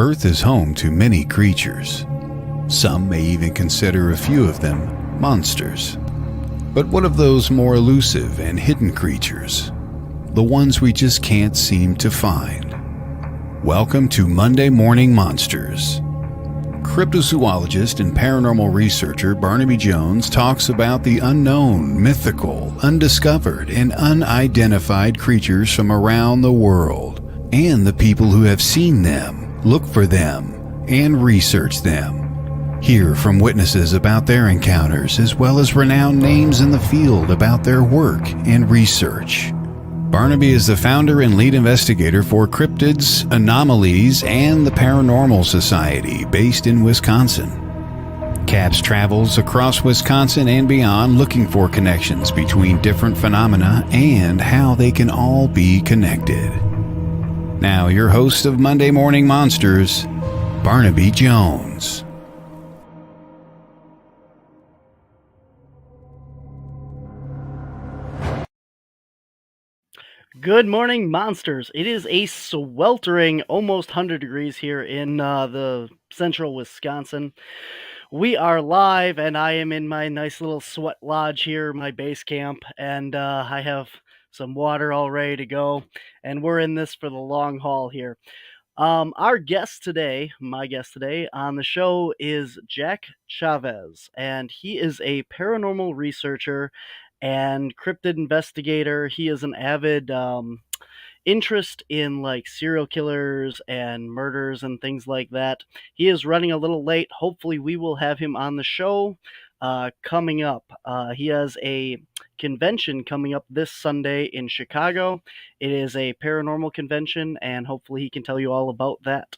Earth is home to many creatures. Some may even consider a few of them monsters. But what of those more elusive and hidden creatures? The ones we just can't seem to find. Welcome to Monday Morning Monsters. Cryptozoologist and paranormal researcher Barnaby Jones talks about the unknown, mythical, undiscovered, and unidentified creatures from around the world, and the people who have seen them, look for them, and research them. Hear from witnesses about their encounters, as well as renowned names in the field about their work and research. Barnaby is the founder and lead investigator for Cryptids, Anomalies, and the Paranormal Society based in Wisconsin. CAPS travels across Wisconsin and beyond looking for connections between different phenomena and how they can all be connected. Now, your host of Monday Morning Monsters, Barnaby Jones. Good morning, monsters. It is a sweltering almost 100 degrees here in the central Wisconsin. We are live, and I am in my nice little sweat lodge here, my base camp, and I have some water all ready to go, and we're in this for the long haul here. Our guest today, my guest today on the show is Jack Chavez, and he is a paranormal researcher and cryptid investigator. He is an avid interest in like serial killers and murders and things like that. He is running a little late. Hopefully, we will have him on the show coming up. He has a convention coming up this Sunday in Chicago. It is a paranormal convention, and hopefully, he can tell you all about that.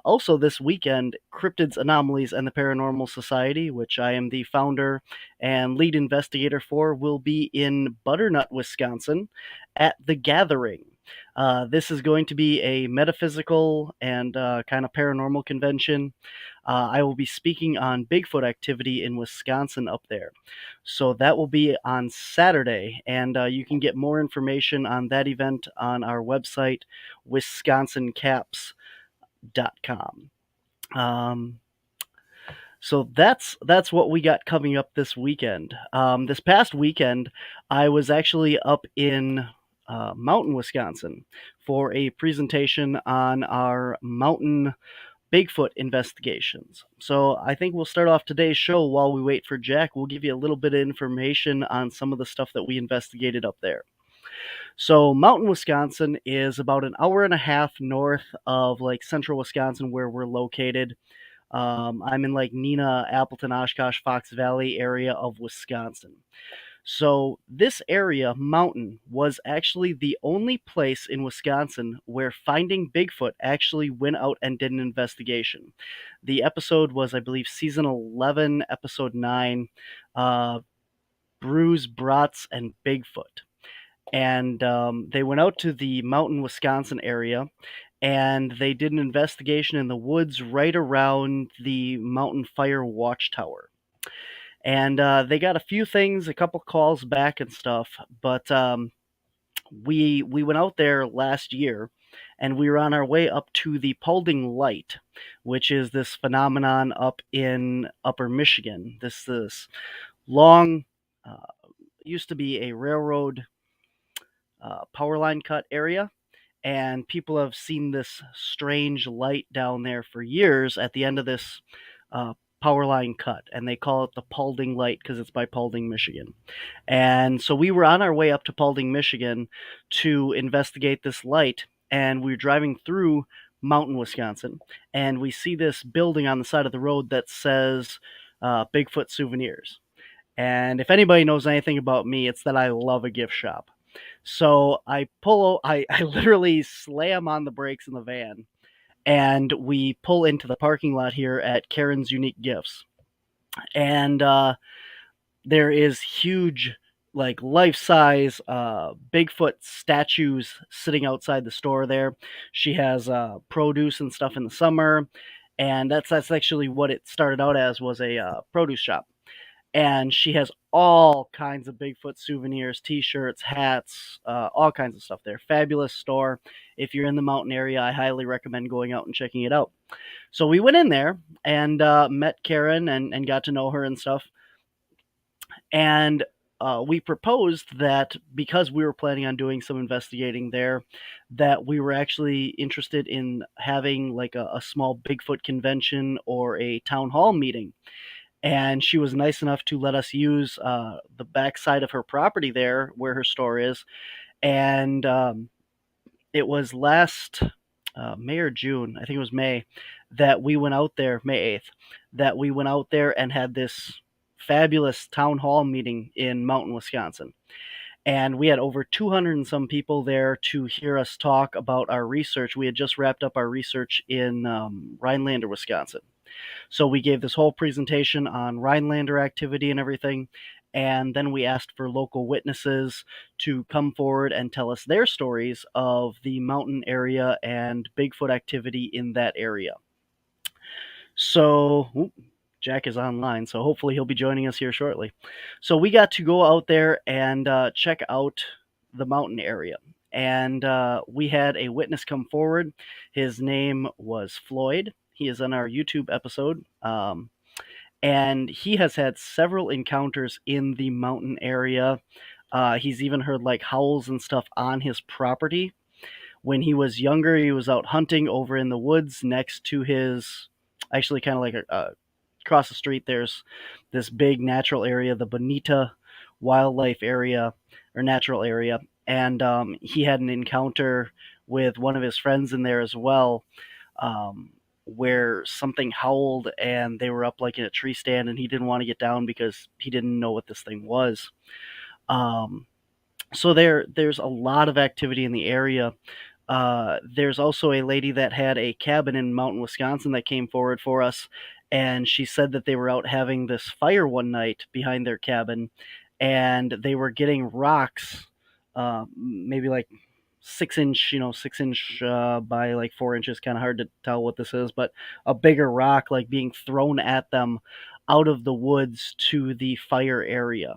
Also, this weekend, Cryptids, Anomalies, and the Paranormal Society, which I am the founder and lead investigator for, will be in Butternut, Wisconsin at The Gathering. This is going to be a metaphysical and kind of paranormal convention. I will be speaking on Bigfoot activity in Wisconsin up there. So that will be on Saturday, and you can get more information on that event on our website, wisconsincaps.com. So that's what we got coming up this weekend. This past weekend, I was actually up in Mountain, Wisconsin for a presentation on our mountain Bigfoot investigations. So I think we'll start off today's show while we wait for Jack. We'll give you a little bit of information on some of the stuff that we investigated up there. So Mountain, Wisconsin is about an hour and a half north of like central Wisconsin where we're located. I'm in like Neenah, Appleton, Oshkosh, Fox Valley area of Wisconsin. So this area, Mountain, was actually the only place in Wisconsin where Finding Bigfoot actually went out and did an investigation. The episode was, I believe, season 11, episode 9, Brews, Brats, and Bigfoot. And they went out to the Mountain, Wisconsin area, and they did an investigation in the woods right around the Mountain Fire Watchtower. And they got a few things, a couple calls back and stuff, but we went out there last year, and we were on our way up to the Paulding Light, which is this phenomenon up in Upper Michigan. This long, used to be a railroad power line cut area, and people have seen this strange light down there for years at the end of this power line cut, and they call it the Paulding Light because it's by Paulding, Michigan. And so we were on our way up to Paulding, Michigan to investigate this light, and we were driving through Mountain, Wisconsin, and we see this building on the side of the road that says Bigfoot Souvenirs. And if anybody knows anything about me, it's that I love a gift shop. So I literally slam on the brakes in the van, and we pull into the parking lot here at Karen's Unique Gifts. And there is huge, like life-size Bigfoot statues sitting outside the store there. She has produce and stuff in the summer, and that's actually what it started out as, was a produce shop. and she has all kinds of Bigfoot souvenirs, T-shirts, hats, all kinds of stuff there. Fabulous store. If you're in the mountain area, I highly recommend going out and checking it out. So we went in there and met Karen and got to know her and stuff. And we proposed that because we were planning on doing some investigating there, that we were actually interested in having like a small Bigfoot convention or a town hall meeting. And she was nice enough to let us use the backside of her property there where her store is. And it was last May or June, I think it was May, that we went out there, May 8th, that we went out there and had this fabulous town hall meeting in Mountain, Wisconsin. And we had over 200 and some people there to hear us talk about our research. We had just wrapped up our research in Rhinelander, Wisconsin. So we gave this whole presentation on Rhinelander activity and everything. And then we asked for local witnesses to come forward and tell us their stories of the mountain area and Bigfoot activity in that area. So, Jack is online, so hopefully he'll be joining us here shortly. So we got to go out there and check out the mountain area. And we had a witness come forward. His name was Floyd. He is on our YouTube episode. And he has had several encounters in the mountain area. He's even heard like howls and stuff on his property. When he was younger, he was out hunting over in the woods next to his, actually kind of like across the street, there's this big natural area, the Bonita Wildlife Area or Natural Area. And he had an encounter with one of his friends in there as well. Where something howled and they were up like in a tree stand and he didn't want to get down because he didn't know what this thing was. So there's a lot of activity in the area. There's also a lady that had a cabin in Mountain, Wisconsin that came forward for us, and she said that they were out having this fire one night behind their cabin, and they were getting rocks, maybe like 6 inch, 6 inch by like 4 inches, kind of hard to tell what this is, but a bigger rock like being thrown at them out of the woods to the fire area.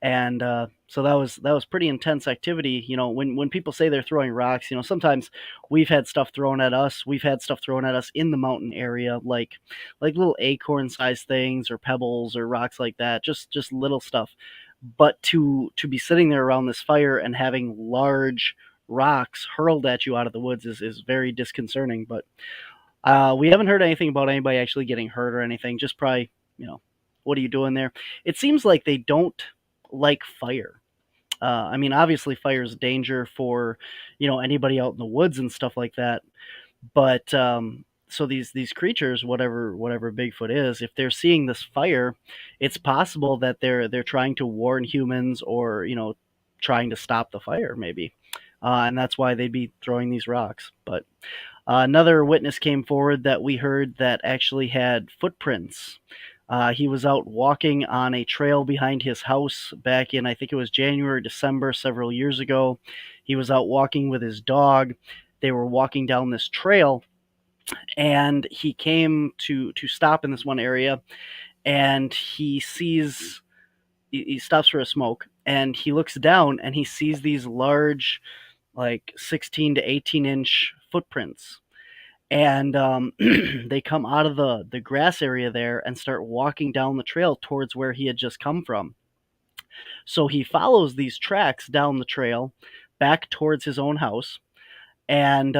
And so that was pretty intense activity. When people say they're throwing rocks, sometimes we've had stuff thrown at us. We've had stuff thrown at us in the mountain area, like little acorn-sized things or pebbles or rocks like that, just little stuff. But to be sitting there around this fire and having large rocks hurled at you out of the woods is very disconcerting. But we haven't heard anything about anybody actually getting hurt or anything. Just probably, what are you doing there? It seems like they don't like fire. I mean, obviously, fire is a danger for anybody out in the woods and stuff like that. But so these creatures, whatever Bigfoot is, if they're seeing this fire, it's possible that they're trying to warn humans or trying to stop the fire maybe, and that's why they'd be throwing these rocks. But another witness came forward that we heard that actually had footprints. He was out walking on a trail behind his house back in, I think it was January, December, several years ago. He was out walking with his dog. They were walking down this trail, and he came to stop in this one area, and he stops for a smoke, and he looks down, and he sees these large, like 16 to 18-inch footprints. And they come out of the grass area there and start walking down the trail towards where he had just come from. So he follows these tracks down the trail back towards his own house. And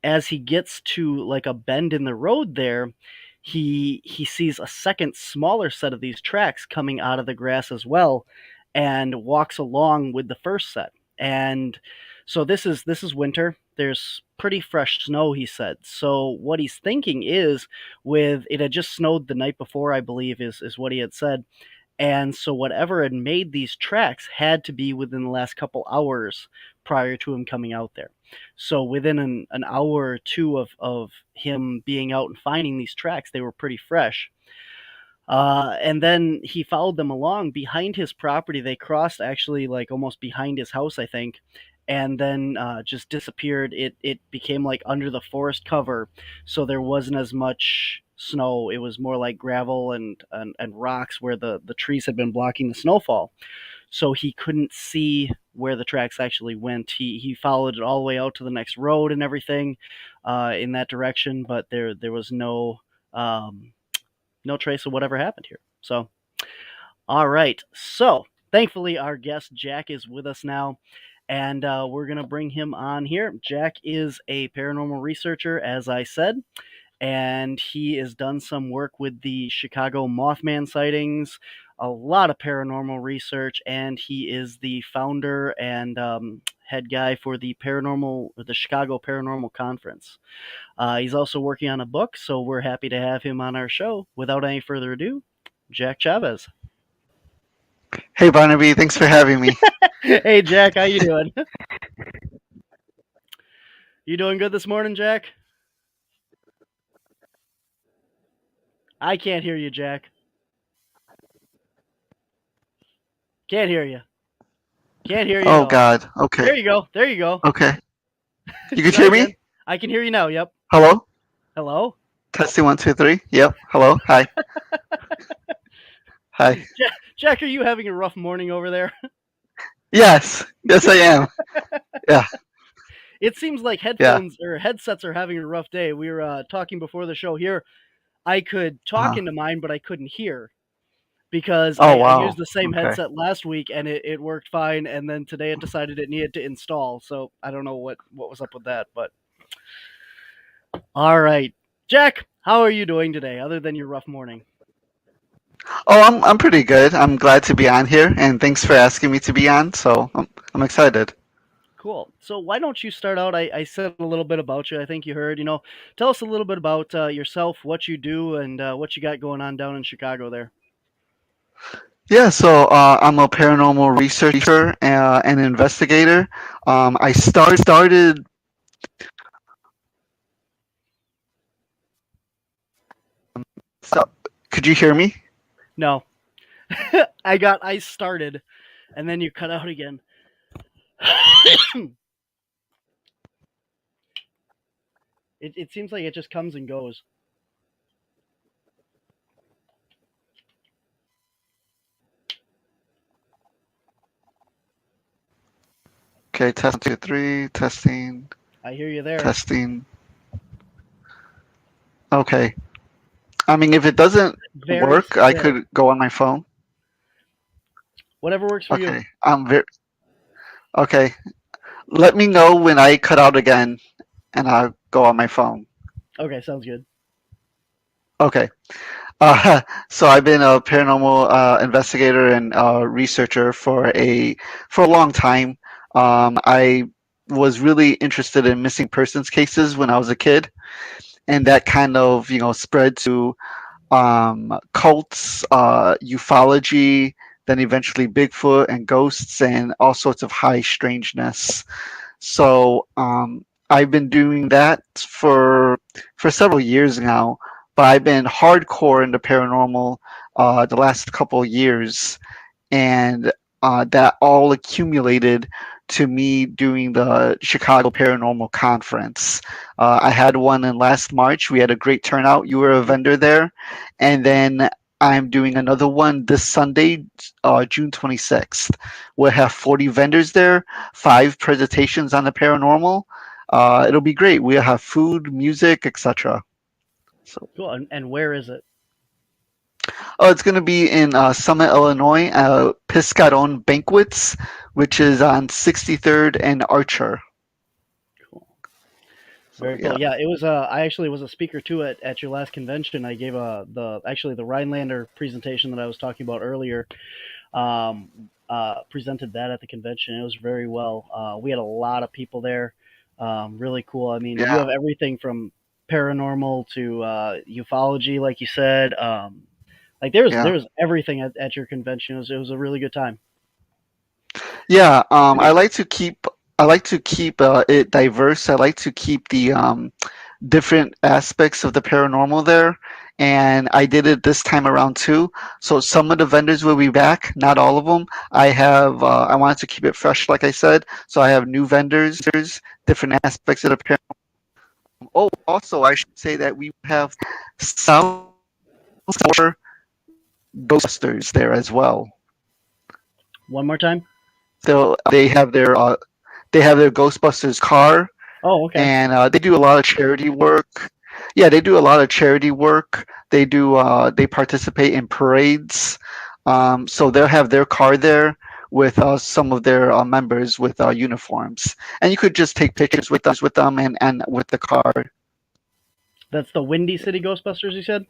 as he gets to like a bend in the road there, he sees a second smaller set of these tracks coming out of the grass as well, and walks along with the first set. And so this is winter. There's pretty fresh snow, he said. So what he's thinking is, with it had just snowed the night before, I believe, is what he had said. And so whatever had made these tracks had to be within the last couple hours prior to him coming out there. So within an hour or two of him being out and finding these tracks, they were pretty fresh. And then he followed them along behind his property. They crossed actually like almost behind his house, I think, and then just disappeared. It became like under the forest cover, so there wasn't as much snow. It was more like gravel and rocks where the trees had been blocking the snowfall. So he couldn't see where the tracks actually went. He followed it all the way out to the next road and everything in that direction, but there was no trace of whatever happened here. So, all right. So, thankfully, our guest Jack is with us now, and we're gonna bring him on here. Jack is a paranormal researcher, as I said, and he has done some work with the Chicago Mothman sightings, a lot of paranormal research, and he is the founder and head guy for the Chicago Paranormal Conference. He's also working on a book, so we're happy to have him on our show. Without any further ado, Jack Chavez. Hey Barnaby, thanks for having me. Hey Jack, how you doing? You doing good this morning, Jack? I can't hear you, Jack. Can't hear you. Can't hear you at Oh all. God. Okay. There you go. There you go. Okay. You can Try hear again. me? I can hear you now. Yep. Hello? Hello? Testing 1, 2, 3. Yep. Hello. Hi. Hi. Jack, are you having a rough morning over there? Yes. Yes, I am. Yeah. It seems like headphones or headsets are having a rough day. We were talking before the show here. I could talk into mine, but I couldn't hear because Oh I wow. used the same Okay. headset last week and it worked fine. And then today it decided it needed to install. So I don't know what was up with that. But all right. Jack, how are you doing today other than your rough morning? Oh, I'm pretty good. I'm glad to be on here, and thanks for asking me to be on. So I'm excited. Cool. So why don't you start out? I said a little bit about you. I think you heard. Tell us a little bit about yourself, what you do, and what you got going on down in Chicago there. Yeah, so I'm a paranormal researcher and investigator. I started. So, could you hear me? No, I started, and then you cut out again. It seems like it just comes and goes. Okay, test 2, 3, testing, I hear you there. testing. Okay. I mean, if it doesn't Very work, I still. could go on my phone. Whatever works for you. Okay. Okay. Let me know when I cut out again, and I'll go on my phone. Okay, sounds good. Okay. So I've been a paranormal investigator and researcher for a long time. I was really interested in missing persons cases when I was a kid, and that kind of spread to cults, ufology, then eventually Bigfoot and ghosts and all sorts of high strangeness. So I've been doing that for several years now, but I've been hardcore into paranormal the last couple of years, and that all accumulated to me doing the Chicago Paranormal Conference. I had one in last March. We had a great turnout. You were a vendor there. And then I'm doing another one this Sunday, June 26th. We'll have 40 vendors there, 5 presentations on the paranormal. It'll be great. We'll have food, music, etc. So, Cool. And where is it? oh, it's going to be in Summit, Illinois, Piscatone Banquets, which is on 63rd and Archer. Cool. Very cool. Yeah, it was. I actually was a speaker too at your last convention. I gave the Rhinelander presentation that I was talking about earlier. Presented that at the convention. It was very well. We had a lot of people there. Really cool. I mean, you have everything from paranormal to ufology, like you said. Like there was everything at your convention. It was a really good time. Yeah, I like to keep it diverse. I like to keep the different aspects of the paranormal there, and I did it this time around too. So some of the vendors will be back, not all of them. I wanted to keep it fresh, like I said. So I have new vendors, different aspects of the paranormal. Oh, also, I should say that we have South Shore Ghostbusters there as well. One more time. So they have their Ghostbusters car, Oh, okay. and they do a lot of charity work. Yeah, they do a lot of charity work. They participate in parades. So they'll have their car there with some of their members with uniforms, and you could just take pictures with them and with the car. That's the Windy City Ghostbusters, you said?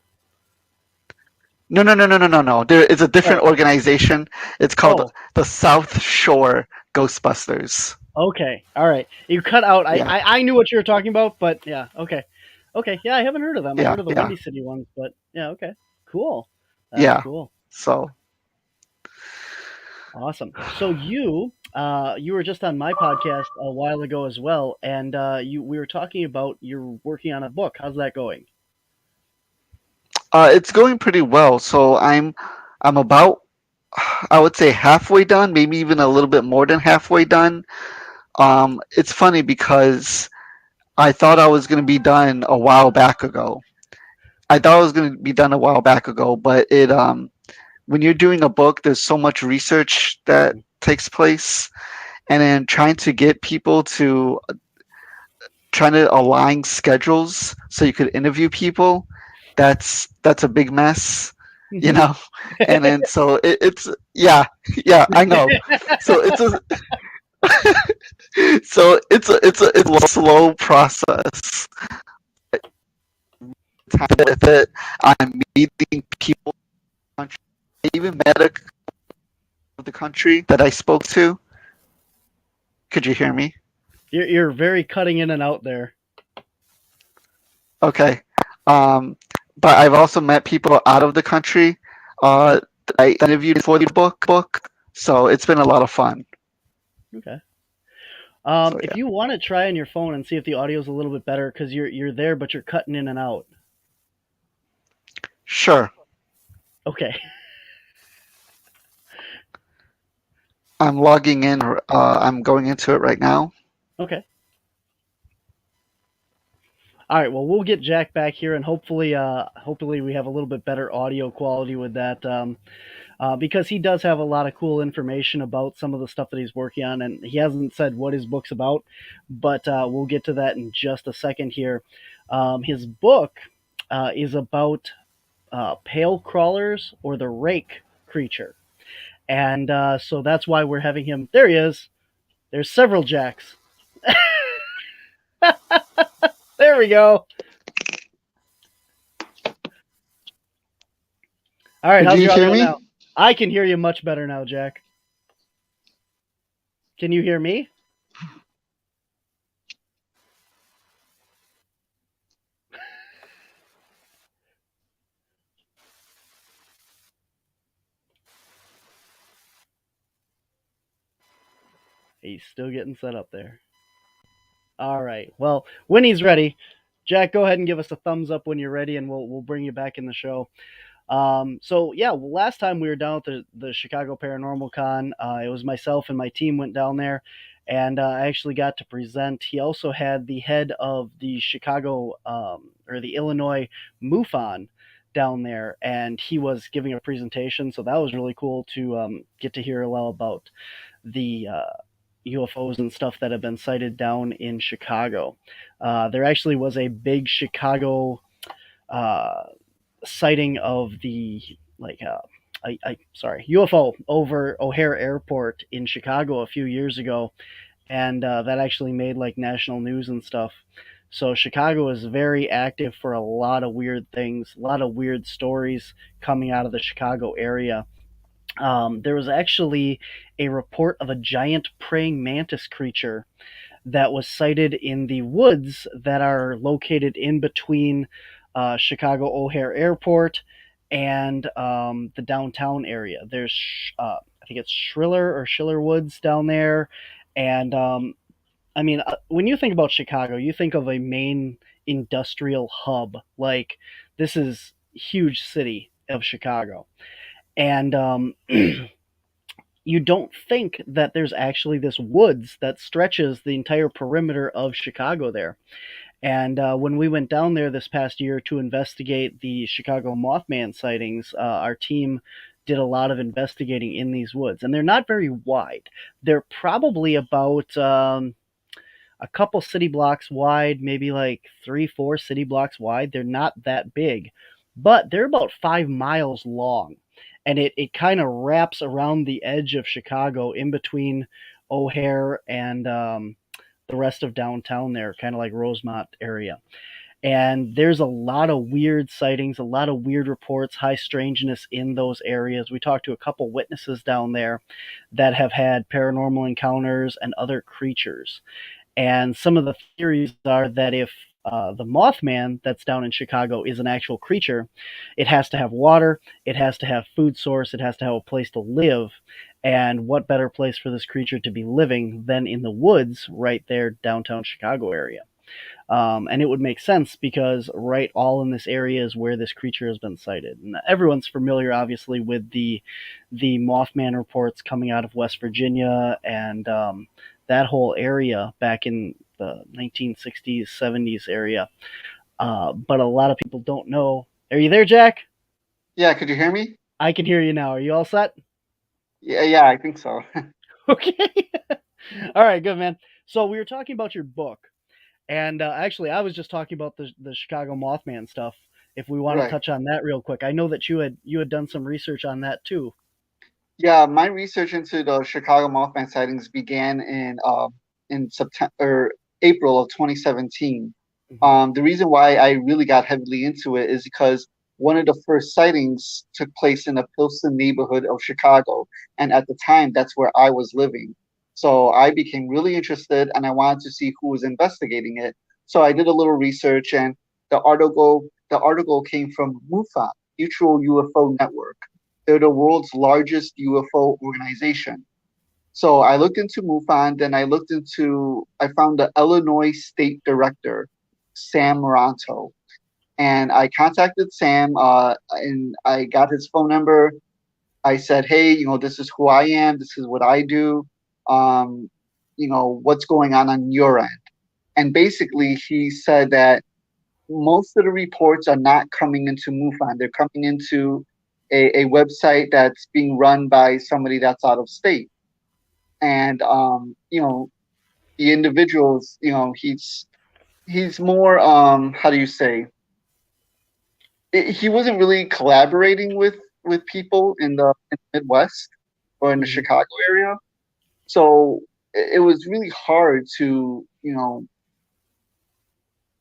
No, no, no, no, no, no, no. There is a different Oh, organization. It's called oh, the South Shore Ghostbusters. okay. All right. You cut out. I, Yeah, I, I knew what you were talking about, but yeah, okay. Okay, yeah, I haven't heard of them. I've yeah, heard of the yeah, Windy City ones, but yeah, okay. Cool. That's yeah. cool. So, Awesome. So you were just on my podcast a while ago as well, and we were talking about you're working on a book. How's that going? it's going pretty well. So I'm about, I would say halfway done, maybe even a little bit more than halfway done. It's funny because I thought I was going to be done a while back ago. I thought I was going to be done a while back ago, but when you're doing a book, there's so much research that Mhm. takes place, and then trying to align schedules so you could interview people. That's a big mess, you know. And then so it's yeah, yeah, I know. So it's a slow process. Time with it. I'm meeting people. I even met a of the country that I spoke to. Could you hear me? You're very cutting in and out there. Okay. Um, but I've also met people out of the country that I interviewed for the book. So it's been a lot of fun. Okay. So If yeah. you want to try on your phone and see if the audio is a little bit better, because you're there, but you're cutting in and out. Sure. Okay. I'm logging in. I'm going into it right now. Okay. All right. Well, we'll get Jack back here, and hopefully we have a little bit better audio quality with that. Because he does have a lot of cool information about some of the stuff that he's working on, and he hasn't said what his book's about, but we'll get to that in just a second here. His book is about pale crawlers or the rake creature, and so that's why we're having him. There he is. There's several Jacks. There we go. All right, Could how's you your hear audio me? now? I can hear you much better now, Jack. Can you hear me? He's still getting set up there. All right. Well, when he's ready, Jack, go ahead and give us a thumbs up when you're ready, and we'll bring you back in the show. So yeah, well, last time we were down at the Chicago Paranormal Con, it was myself and my team went down there, and I actually got to present. He also had the head of the Chicago or the Illinois MUFON down there, and he was giving a presentation. So that was really cool to get to hear a lot about the UFOs and stuff that have been sighted down in Chicago. There actually was a big Chicago uh, sighting of the like sorry, UFO over O'Hare Airport in Chicago a few years ago, and that actually made like national news and stuff. So Chicago is very active for a lot of weird things, a lot of weird stories coming out of the Chicago area. There was actually a report of a giant praying mantis creature that was sighted in the woods that are located in between Chicago O'Hare Airport and the downtown area. There's, I think it's Schiller Woods down there. And I mean, when you think about Chicago, you think of a main industrial hub. Like, this is huge city of Chicago. And you don't think that there's actually this woods that stretches the entire perimeter of Chicago there. And when we went down there this past year to investigate the Chicago Mothman sightings, our team did a lot of investigating in these woods, and they're not very wide. They're probably about a couple city blocks wide, maybe like 3, 4 city blocks wide. They're not that big, but they're about 5 miles long. And it kind of wraps around the edge of Chicago in between O'Hare and the rest of downtown there, kind of like Rosemont area. And there's a lot of weird sightings, a lot of weird reports, high strangeness in those areas. We talked to a couple witnesses down there that have had paranormal encounters and other creatures. And some of the theories are that if the Mothman that's down in Chicago is an actual creature, it has to have water, it has to have food source, it has to have a place to live. And what better place for this creature to be living than in the woods right there, downtown Chicago area? And it would make sense because right all in this area is where this creature has been sighted. And everyone's familiar, obviously, with the Mothman reports coming out of West Virginia and that whole area back in the 1960s, 70s area. But a lot of people don't know. Are you there, Jack? Yeah, could you hear me? I can hear you now. Are you all set? Yeah, I think so. Okay. All right, good, man. So we were talking about your book. And actually, I was just talking about the Chicago Mothman stuff. If we want to Right. touch on that real quick, I know that you had done some research on that too. Yeah, my research into the Chicago Mothman sightings began in September or April of 2017. Mm-hmm. The reason why I really got heavily into it is because one of the first sightings took place in the Pilsen neighborhood of Chicago, and at the time, that's where I was living. So I became really interested, and I wanted to see who was investigating it. So I did a little research, and the article came from MUFON, Mutual UFO Network. They're the world's largest UFO organization. So I looked into MUFON, then I found the Illinois State Director, Sam Moranto. And I contacted Sam, and I got his phone number. I said, hey, this is who I am, this is what I do, um, what's going on your end? And basically, he said that most of the reports are not coming into MUFON. They're coming into a website that's being run by somebody that's out of state. And the individuals, he's more how do you say? He wasn't really collaborating with people in the Midwest or in the Mm-hmm. Chicago area. So it was really hard to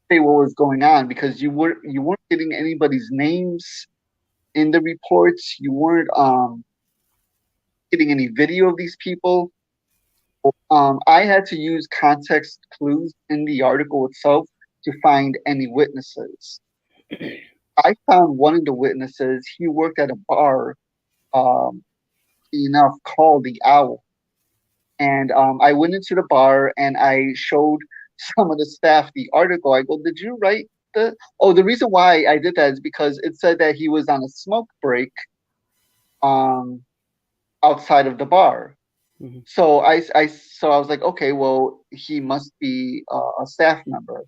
say what was going on because you weren't getting anybody's names in the reports. You weren't getting any video of these people. I had to use context clues in the article itself to find any witnesses. I found one of the witnesses. He worked at a bar, um, enough called the Owl, and I went into the bar and I showed some of the staff the article. I go, "Did you write the?" Oh, the reason why I did that is because it said that he was on a smoke break, um, outside of the bar. Mm-hmm. So I was like, okay, well, he must be a staff member.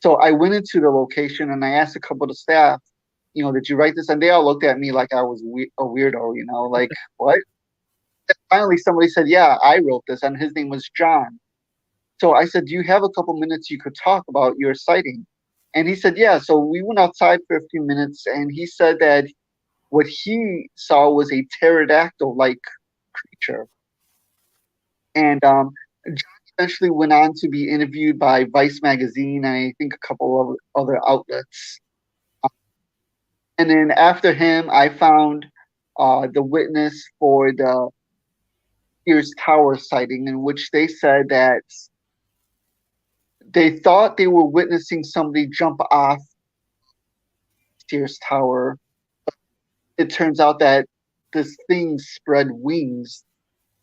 So I went into the location and I asked a couple of the staff, did you write this? And they all looked at me like I was a weirdo, like what? And finally, somebody said, yeah, I wrote this, and his name was John. So I said, do you have a couple minutes you could talk about your sighting? And he said, yeah. So we went outside for a few minutes, and he said that what he saw was a pterodactyl-like creature. And John eventually went on to be interviewed by Vice magazine and I think a couple of other outlets. And then after him, I found the witness for the Sears Tower sighting, in which they said that they thought they were witnessing somebody jump off Sears Tower. It turns out that this thing spread wings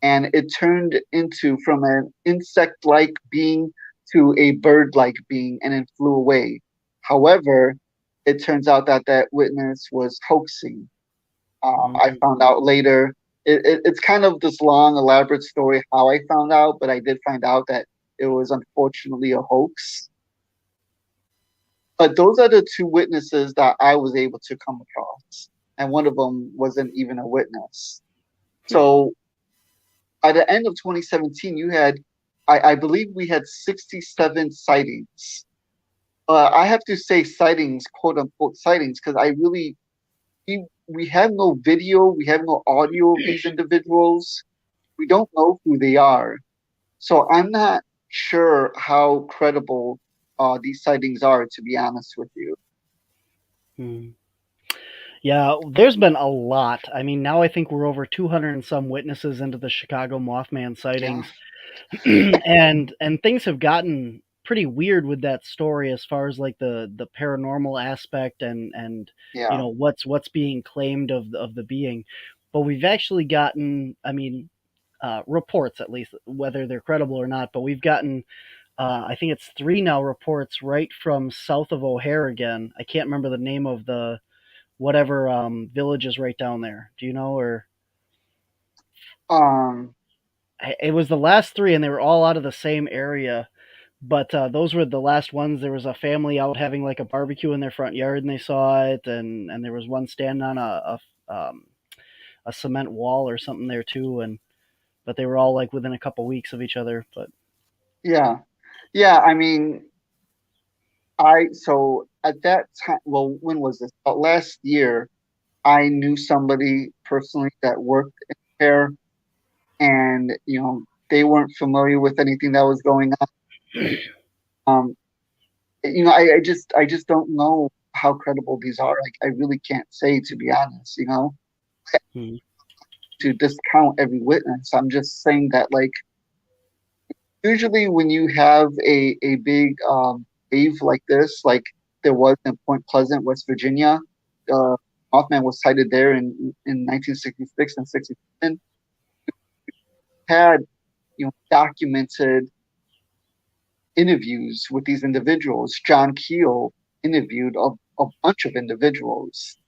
and it turned into from an insect-like being to a bird-like being and it flew away. However, it turns out that that witness was hoaxing. I found out later. It's kind of this long, elaborate story how I found out, but I did find out that it was unfortunately a hoax. But those are the two witnesses that I was able to come across, and one of them wasn't even a witness. So at the end of 2017, you had, I believe we had 67 sightings. I have to say sightings, quote unquote sightings, because we have no video, we have no audio of these individuals. We don't know who they are. So I'm not sure how credible these sightings are, to be honest with you. Hmm. Yeah, there's been a lot. I mean, now I think we're over 200 and some witnesses into the Chicago Mothman Yeah, sightings. and things have gotten pretty weird with that story as far as like the paranormal aspect and you yeah. know what's being claimed of the being. But we've actually gotten, I mean, reports, at least whether they're credible or not, but we've gotten I think it's three now reports right from south of O'Hare again. I can't remember the name of the whatever village is right down there. Do you know? Or Um, it was the last three, and they were all out of the same area. But those were the last ones. There was a family out having like a barbecue in their front yard, and they saw it, and there was one standing on a cement wall or something there too. And but they were all like within a couple weeks of each other. But yeah, yeah. I mean, so at that time, well, when was this? Last year, I knew somebody personally that worked in care, and they weren't familiar with anything that was going on. Um, I just don't know how credible these are. Like, I really can't say, to be honest. hmm, To discount every witness. I'm just saying that, like, usually when you have a big wave like this, like there was in Point Pleasant, West Virginia, uh, Mothman was sighted there in 1966 and 67. Had documented interviews with these individuals. John Keel interviewed a bunch of individuals,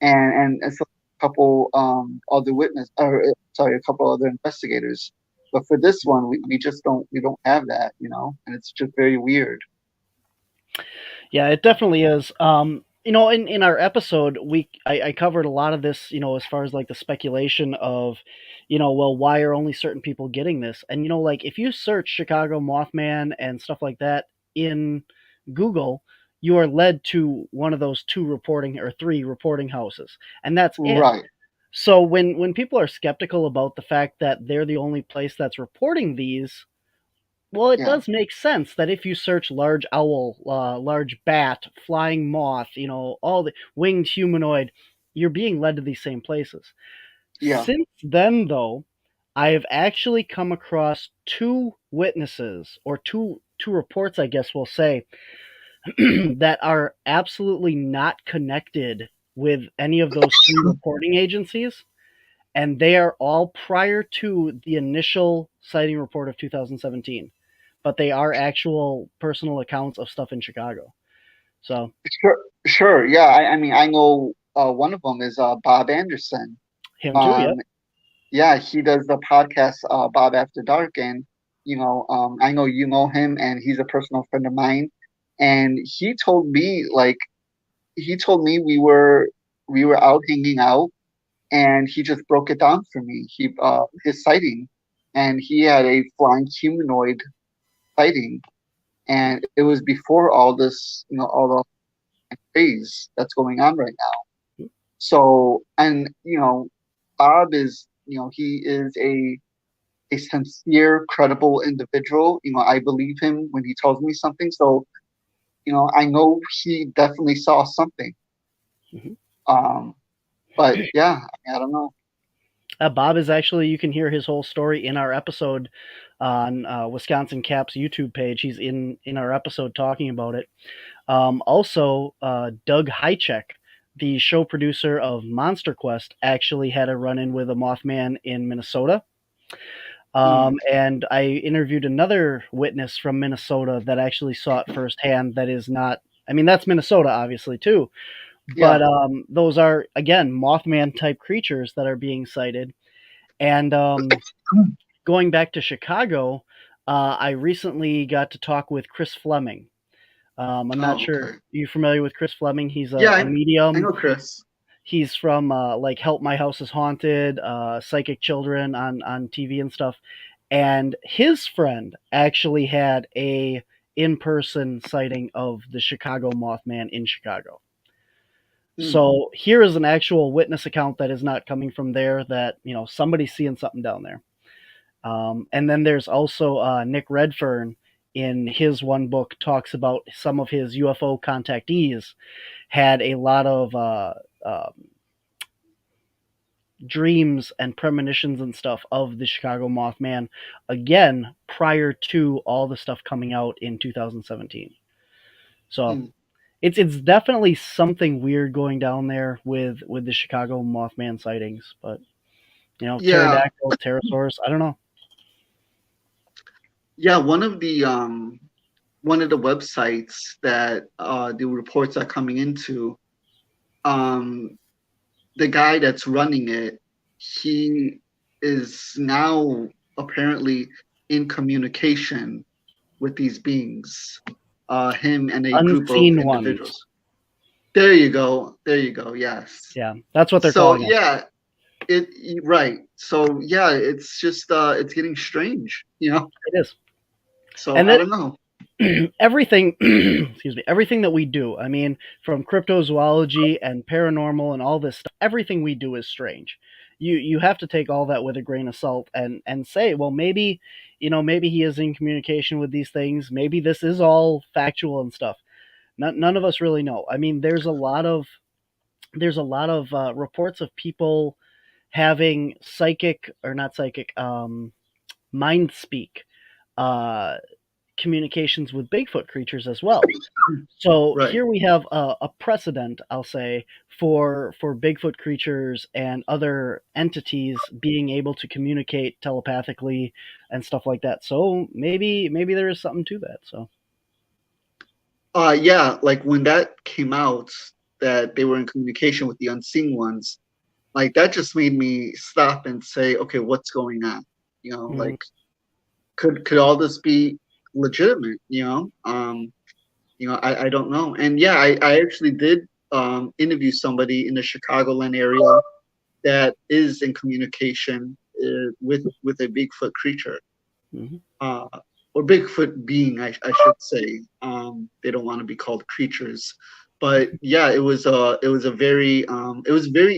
and so a couple other witness, or sorry, a couple other investigators. But for this one, we just don't have that, and it's just very weird. yeah, it definitely is. You know, in our episode, I covered a lot of this. You know, as far as like the speculation of, you know, well, why are only certain people getting this? And you know, like if you search Chicago Mothman and stuff like that in Google, you are led to one of those two reporting or three reporting houses, and that's it. Right. So when people are skeptical about the fact that they're the only place that's reporting these, well, it Yeah. does make sense that if you search large owl, large bat, flying moth, you know, all the winged humanoid, you're being led to these same places. Yeah. Since then, though, I have actually come across two witnesses, or two reports, I guess we'll say, that are absolutely not connected with any of those three reporting agencies, and they are all prior to the initial sighting report of 2017, but they are actual personal accounts of stuff in Chicago. So Sure. Sure. Yeah. I mean, I know one of them is Bob Anderson. him too, yep. Um, yeah, he does the podcast Bob After Dark, and I know you know him, and he's a personal friend of mine. And he told me we were out hanging out, and he just broke it down for me. His sighting, and he had a flying humanoid sighting, and it was before all this, all the craze that's going on right now. So, and Bob is, he is a sincere, credible individual. I believe him when he tells me something. So, I know he definitely saw something. Hmm. Um, but yeah, I don't know. Bob is actually, you can hear his whole story in our episode on Wisconsin Cap's YouTube page. He's in our episode talking about it. Also, Doug Hychek, the show producer of Monster Quest, actually had a run in with a Mothman in Minnesota. Mm, And I interviewed another witness from Minnesota that actually saw it firsthand. That is not, I mean, that's Minnesota, obviously, too. yeah. But those are, again, Mothman type creatures that are being sighted. And going back to Chicago, I recently got to talk with Chris Fleming. I'm not Oh, sure. okay. Are you familiar with Chris Fleming? He's Yeah, a I medium. know Chris. He's from like Help My House is Haunted, Psychic Children on TV and stuff. And his friend actually had a in-person sighting of the Chicago Mothman in Chicago. Hmm. So here is an actual witness account that is not coming from there. That somebody's seeing something down there. And then there's also Nick Redfern in his one book talks about some of his UFO contactees had a lot of dreams and premonitions and stuff of the Chicago Mothman again prior to all the stuff coming out in 2017. So Hmm. it's definitely something weird going down there with the Chicago Mothman sightings, but Yeah, pterodactyls, pterosaurs, I don't know. yeah. One of the websites that the reports are coming into, um, the guy that's running it, he is now apparently in communication with these beings, him and a group of Unseen ones. individuals. There you go. There you go. Yes. Yeah, that's what they're So calling it. yeah, right. So yeah, it's just it's getting strange, you know. It is. So And I don't know. everything excuse me, everything that we do, I mean, from cryptozoology and paranormal and all this stuff, everything we do is strange. You have to take all that with a grain of salt and say, well, maybe maybe he is in communication with these things, maybe this is all factual and stuff. None of us really know. I mean, there's a lot of reports of people having psychic or not psychic mind speak uh communications with Bigfoot creatures as well. So Right. here we have a precedent, I'll say, for Bigfoot creatures and other entities being able to communicate telepathically and stuff like that. So maybe there is something to that. So Yeah, like when that came out that they were in communication with the unseen ones, like that just made me stop and say, okay, what's going on? You know, mhm. like could all this be legitimate? I don't know. And yeah, I actually did interview somebody in the Chicagoland area that is in communication with a Bigfoot creature. Mhm. uh, or Bigfoot being, I should say. They don't want to be called creatures, but yeah, it was a very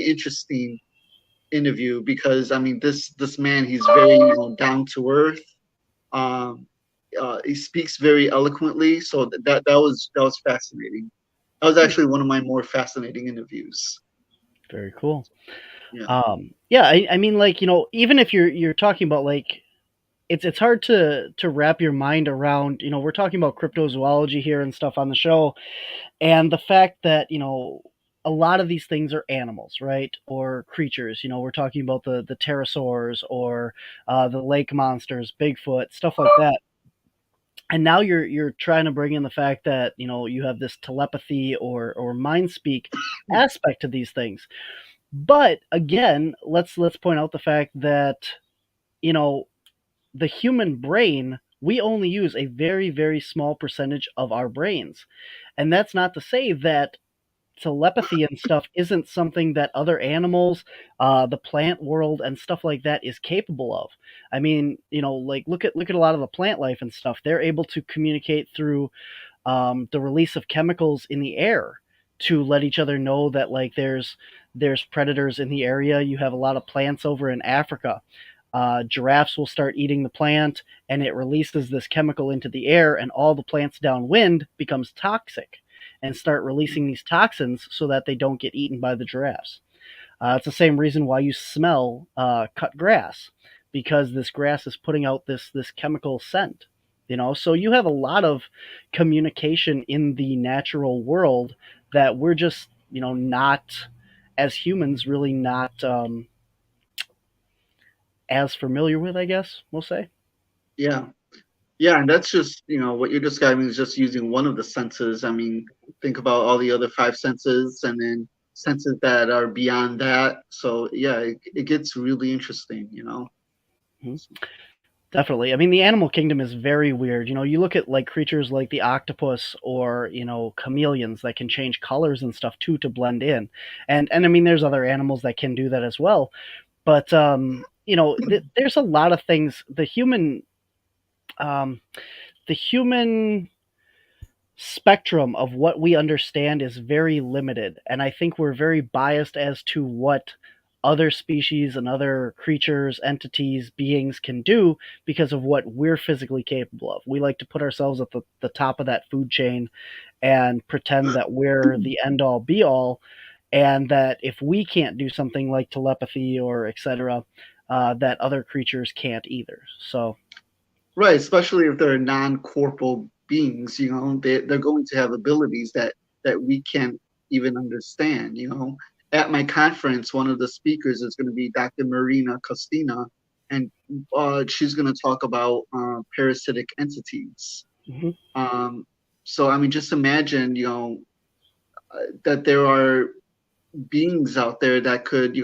interesting interview because I mean this man, he's very down to earth. Um, he speaks very eloquently, so that was fascinating. That was Hmm. actually one of my more fascinating interviews. Very cool. Yeah. Yeah, I mean, like, even if you're talking about like it's hard to wrap your mind around. We're talking about cryptozoology here and stuff on the show, and the fact that a lot of these things are animals, right, or creatures. We're talking about the pterosaurs or the lake monsters, Bigfoot, stuff like that. And now you're trying to bring in the fact that you have this telepathy or mind speak aspect to these things. But again, let's point out the fact that you know the human brain, we only use a very, very small percentage of our brains. And that's not to say that telepathy and stuff isn't something that other animals, the plant world and stuff like that is capable of. I mean, like look at a lot of the plant life and stuff. They're able to communicate through the release of chemicals in the air to let each other know that like there's predators in the area. You have a lot of plants over in Africa. Giraffes will start eating the plant, and it releases this chemical into the air, and all the plants downwind becomes toxic and start releasing these toxins so that they don't get eaten by the giraffes. It's the same reason why you smell cut grass, because this grass is putting out this chemical scent. So you have a lot of communication in the natural world that we're just not, as humans, really not as familiar with. I guess we'll say. Yeah. Yeah, and that's just, what you're describing is just using one of the senses. I mean, think about all the other five senses and then senses that are beyond that. So yeah, it gets really interesting. Mhm. Definitely. I mean, the animal kingdom is very weird. You look at like creatures like the octopus or, chameleons that can change colors and stuff too to blend in. And I mean, there's other animals that can do that as well. But there's a lot of things. Um, the human spectrum of what we understand is very limited, and I think we're very biased as to what other species and other creatures, entities, beings can do because of what we're physically capable of. We like to put ourselves at the top of that food chain and pretend that we're the end all be all, and that if we can't do something like telepathy or etc., that other creatures can't either. So, Right, especially if they're non-corporal beings, they're going to have abilities that we can't even understand. At my conference, one of the speakers is going to be Dr. Marina Costina, and she's going to talk about parasitic entities. mhm. So, I mean, just imagine, that there are beings out there that could,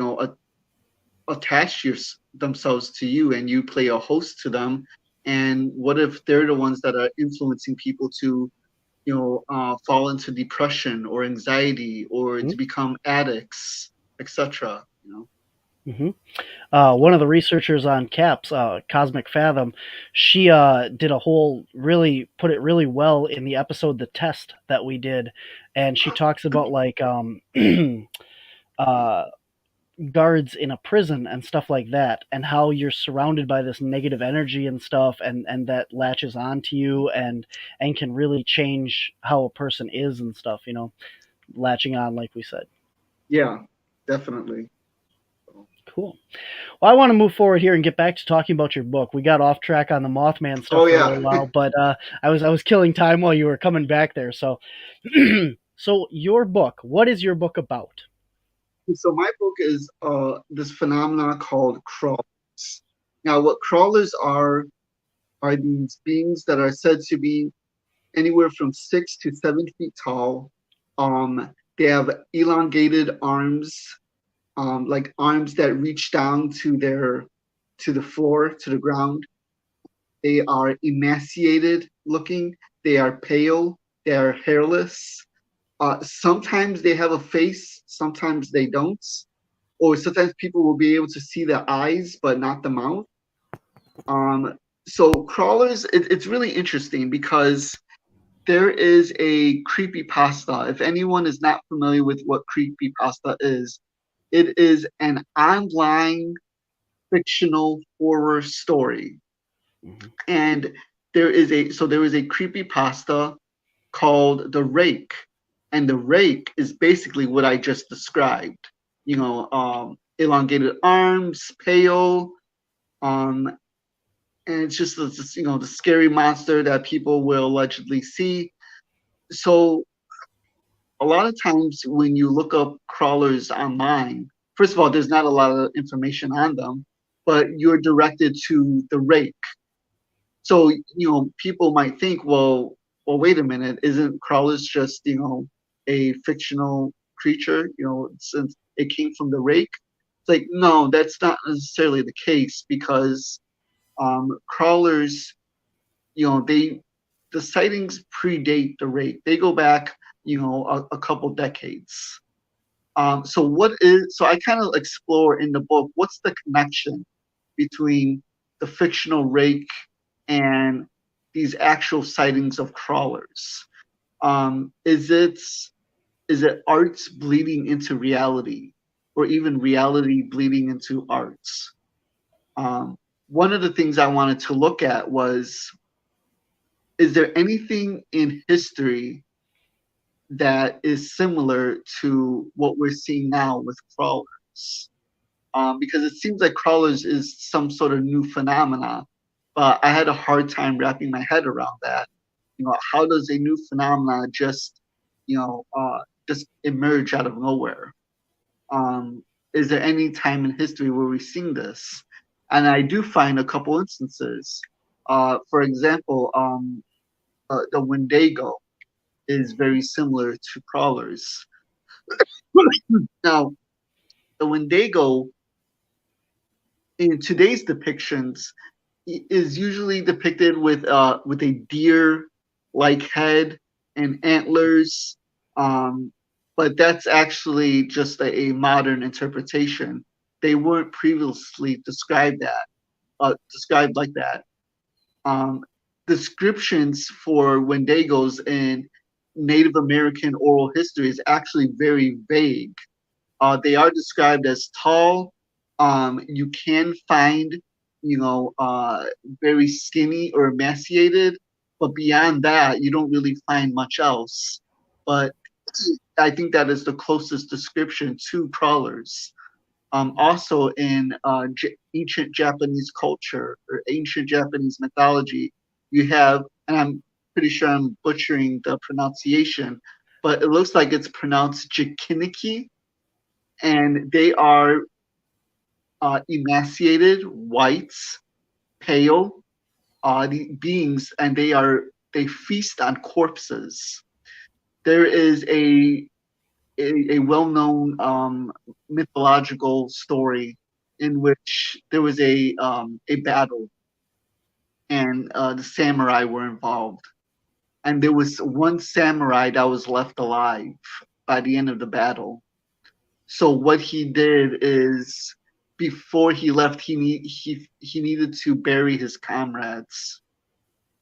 attach themselves to you and you play a host to them. And what if they're the ones that are influencing people to, fall into depression or anxiety or to become addicts, etc. One of the researchers on CAPS, Cosmic Fathom, she did really put it really well in the episode The Test that we did, and she talks about like uh, guards in a prison and stuff like that, and how you're surrounded by this negative energy and stuff, and that latches onto you and can really change how a person is and stuff. Latching on, like we said. Yeah, definitely. Cool. Well, I want to move forward here and get back to talking about your book. We got off track on the Mothman stuff Oh for a yeah. little while, but I was killing time while you were coming back there. So, so your book. What is your book about? So my book is this phenomenon called crawlers. Now, what crawlers are these beings that are said to be anywhere from 6 to 7 feet tall. They have elongated arms, like arms that reach down to the floor, to the ground. They are emaciated looking. They are pale. They are hairless. Sometimes they have a face. Sometimes they don't. Or sometimes people will be able to see the eyes, but not the mouth. So crawlers, it's really interesting because there is a creepypasta. If anyone is not familiar with what creepypasta is, it is an online fictional horror story. Mm-hmm. And there is a creepypasta called The Rake. And The Rake is basically what I just described. Elongated arms, pale, and it's just this, the scary monster that people will allegedly see. So a lot of times when you look up crawlers online, first of all, there's not a lot of information on them, but you're directed to The Rake. So, people might think, well, wait a minute, isn't crawlers just, a fictional creature, since it came from The Rake? It's like, no, that's not necessarily the case because crawlers, the sightings predate The Rake. They go back, a couple decades. So I kind of explore in the book, what's the connection between the fictional Rake and these actual sightings of crawlers? Is it arts bleeding into reality, or even reality bleeding into arts? One of the things I wanted to look at was, is there anything in history that is similar to what we're seeing now with crawlers? Because it seems like crawlers is some sort of new phenomena, but I had a hard time wrapping my head around that. How does a new phenomena just emerge out of nowhere? Is there any time in history where we've seen this? And I do find a couple instances. For example, the Wendigo is very similar to crawlers. Now, the Wendigo in today's depictions is usually depicted with a deer-like head and antlers, but that's actually just a modern interpretation. They weren't previously described like that. Um, Descriptions for Wendigos in Native American oral history is actually very vague. They are described as tall. You can find, very skinny or emaciated, but beyond that, you don't really find much else. But I think that is the closest description to crawlers. Also, in ancient Japanese culture or ancient Japanese mythology, you have, and I'm pretty sure I'm butchering the pronunciation, but it looks like it's pronounced Jikiniki, and they are emaciated whites, pale beings, and they feast on corpses. There is a well-known mythological story in which there was a battle, and the samurai were involved, and there was one samurai that was left alive by the end of the battle. So what he did is, before he left, he needed to bury his comrades.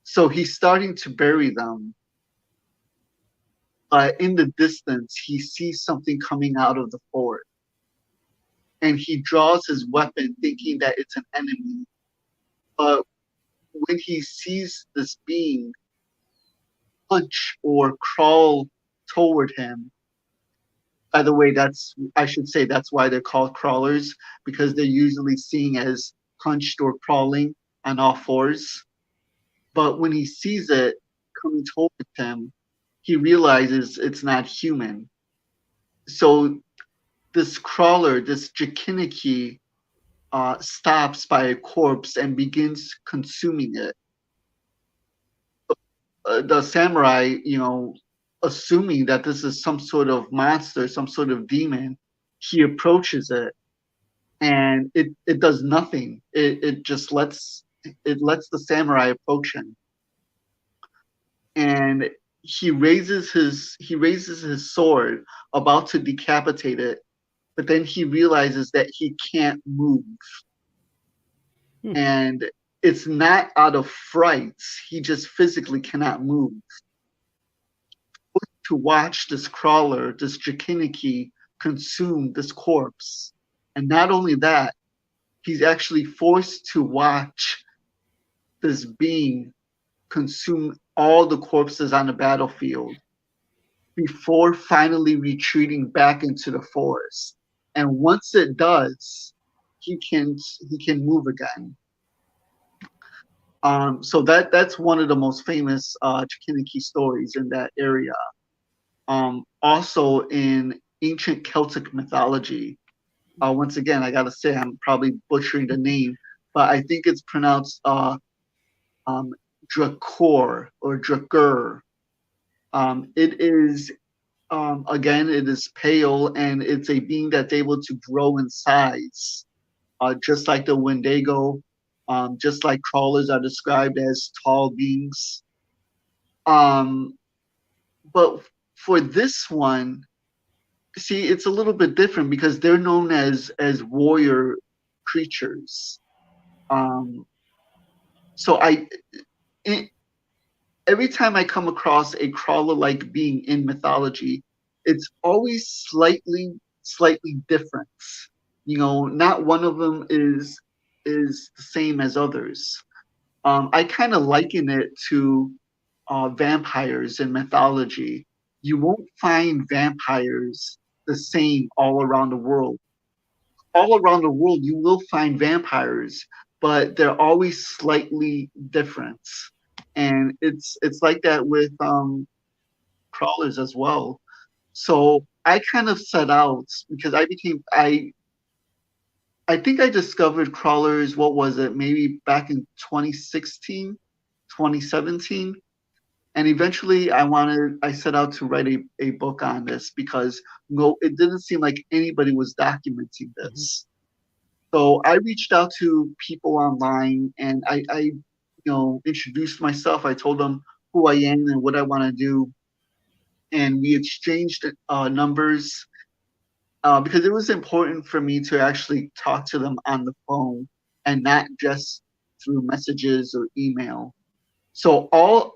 So he's starting to bury them. In the distance, he sees something coming out of the forest, and he draws his weapon, thinking that it's an enemy. But when he sees this being punch or crawl toward him, by the way, I should say that's why they're called crawlers, because they're usually seen as hunched or crawling on all fours. But when he sees it coming towards him, he realizes it's not human. So this crawler, this Jikiniki, stops by a corpse and begins consuming it. The samurai, assuming that this is some sort of monster, some sort of demon, he approaches it, and it does nothing. It just lets the samurai approach him, and he raises his sword, about to decapitate it, but then he realizes that he can't move. And it's not out of fright, he just physically cannot move. To watch this crawler, this Jikiniki, consume this corpse. And not only that, he's actually forced to watch this being consume all the corpses on the battlefield before finally retreating back into the forest. And once it does, he can move again. So that's one of the most famous Jikiniki stories in that area. Also in ancient Celtic mythology, once again, I gotta say I'm probably butchering the name, but I think it's pronounced Drakor or Drakur. It is again, it is pale, and it's a being that's able to grow in size, just like the Wendigo, just like crawlers are described as tall beings. But for this one, see, it's a little bit different because they're known as warrior creatures. So every time I come across a crawler-like being in mythology, it's always slightly different. Not one of them is the same as others. I kind of liken it to vampires in mythology. You won't find vampires the same all around the world. All around the world, you will find vampires, but they're always slightly different. And it's like that with crawlers as well. So I kind of set out because I think I discovered crawlers, what was it, maybe back in 2016, 2017. And eventually I set out to write a book on this because it didn't seem like anybody was documenting this. So I reached out to people online, and I introduced myself. I told them who I am and what I want to do, and we exchanged numbers because it was important for me to actually talk to them on the phone and not just through messages or email. So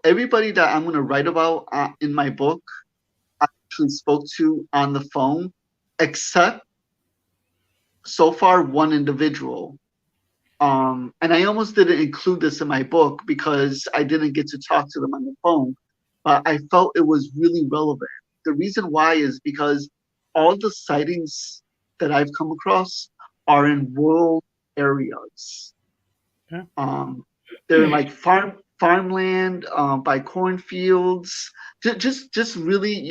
everybody that I'm going to write about in my book, I actually spoke to on the phone, except so far one individual. And I almost didn't include this in my book because I didn't get to talk to them on the phone, but I felt it was really relevant. The reason why is because all the sightings that I've come across are in rural areas. Yeah. They're like farmland, by cornfields, just really,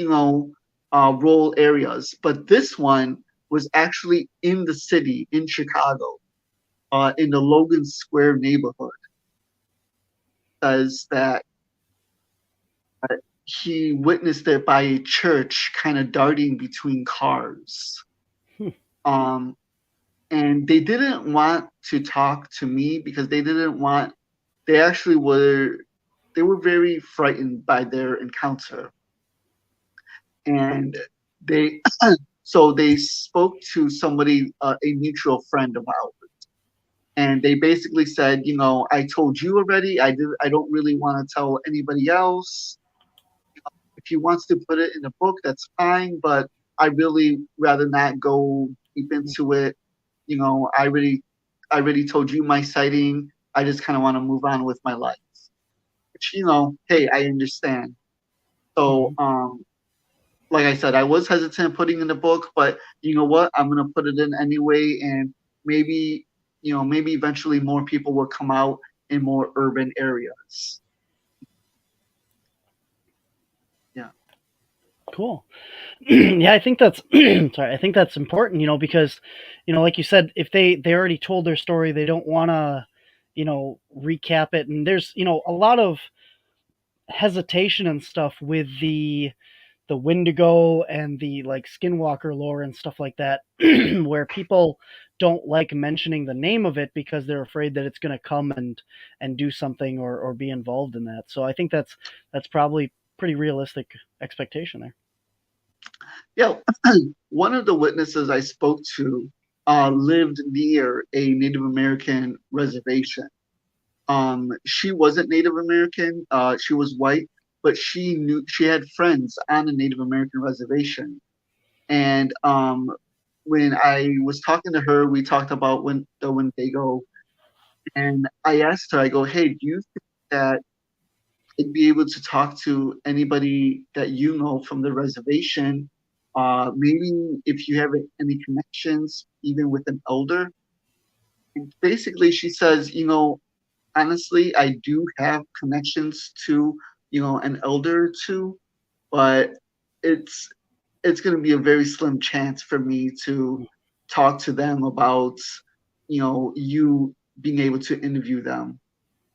rural areas. But this one was actually in the city in Chicago, in the Logan Square neighborhood. Says that he witnessed it by a church kind of darting between cars. Um, and they didn't want to talk to me because they actually they were very frightened by their encounter. And they, so they spoke to somebody, a mutual friend of ours. And they basically said, I told you already. I don't really want to tell anybody else. If he wants to put it in a book, that's fine. But I really rather not go deep into it. I already told you my sighting. I just kind of want to move on with my life. Which, hey, I understand. So, like I said, I was hesitant putting in the book, but you know what? I'm gonna put it in anyway, and maybe, maybe eventually more people will come out in more urban areas. Yeah. Cool. Yeah, I think that's sorry. I think that's important, because, like you said, if they already told their story, they don't want to, recap it. And there's, a lot of hesitation and stuff with the Wendigo and the like Skinwalker lore and stuff like that, where people don't like mentioning the name of it because they're afraid that it's going to come and do something or be involved in that. So I think that's probably pretty realistic expectation there. Yeah. One of the witnesses I spoke to lived near a Native American reservation. She wasn't Native American. She was white, but she had friends on a Native American reservation. And when I was talking to her, we talked about the Wendigo, and I asked her, I go, hey, do you think that I'd be able to talk to anybody that you know from the reservation? Maybe if you have any connections, even with an elder. And basically, she says, honestly, I do have connections to, an elder or two, but it's it's going to be a very slim chance for me to talk to them about, you being able to interview them,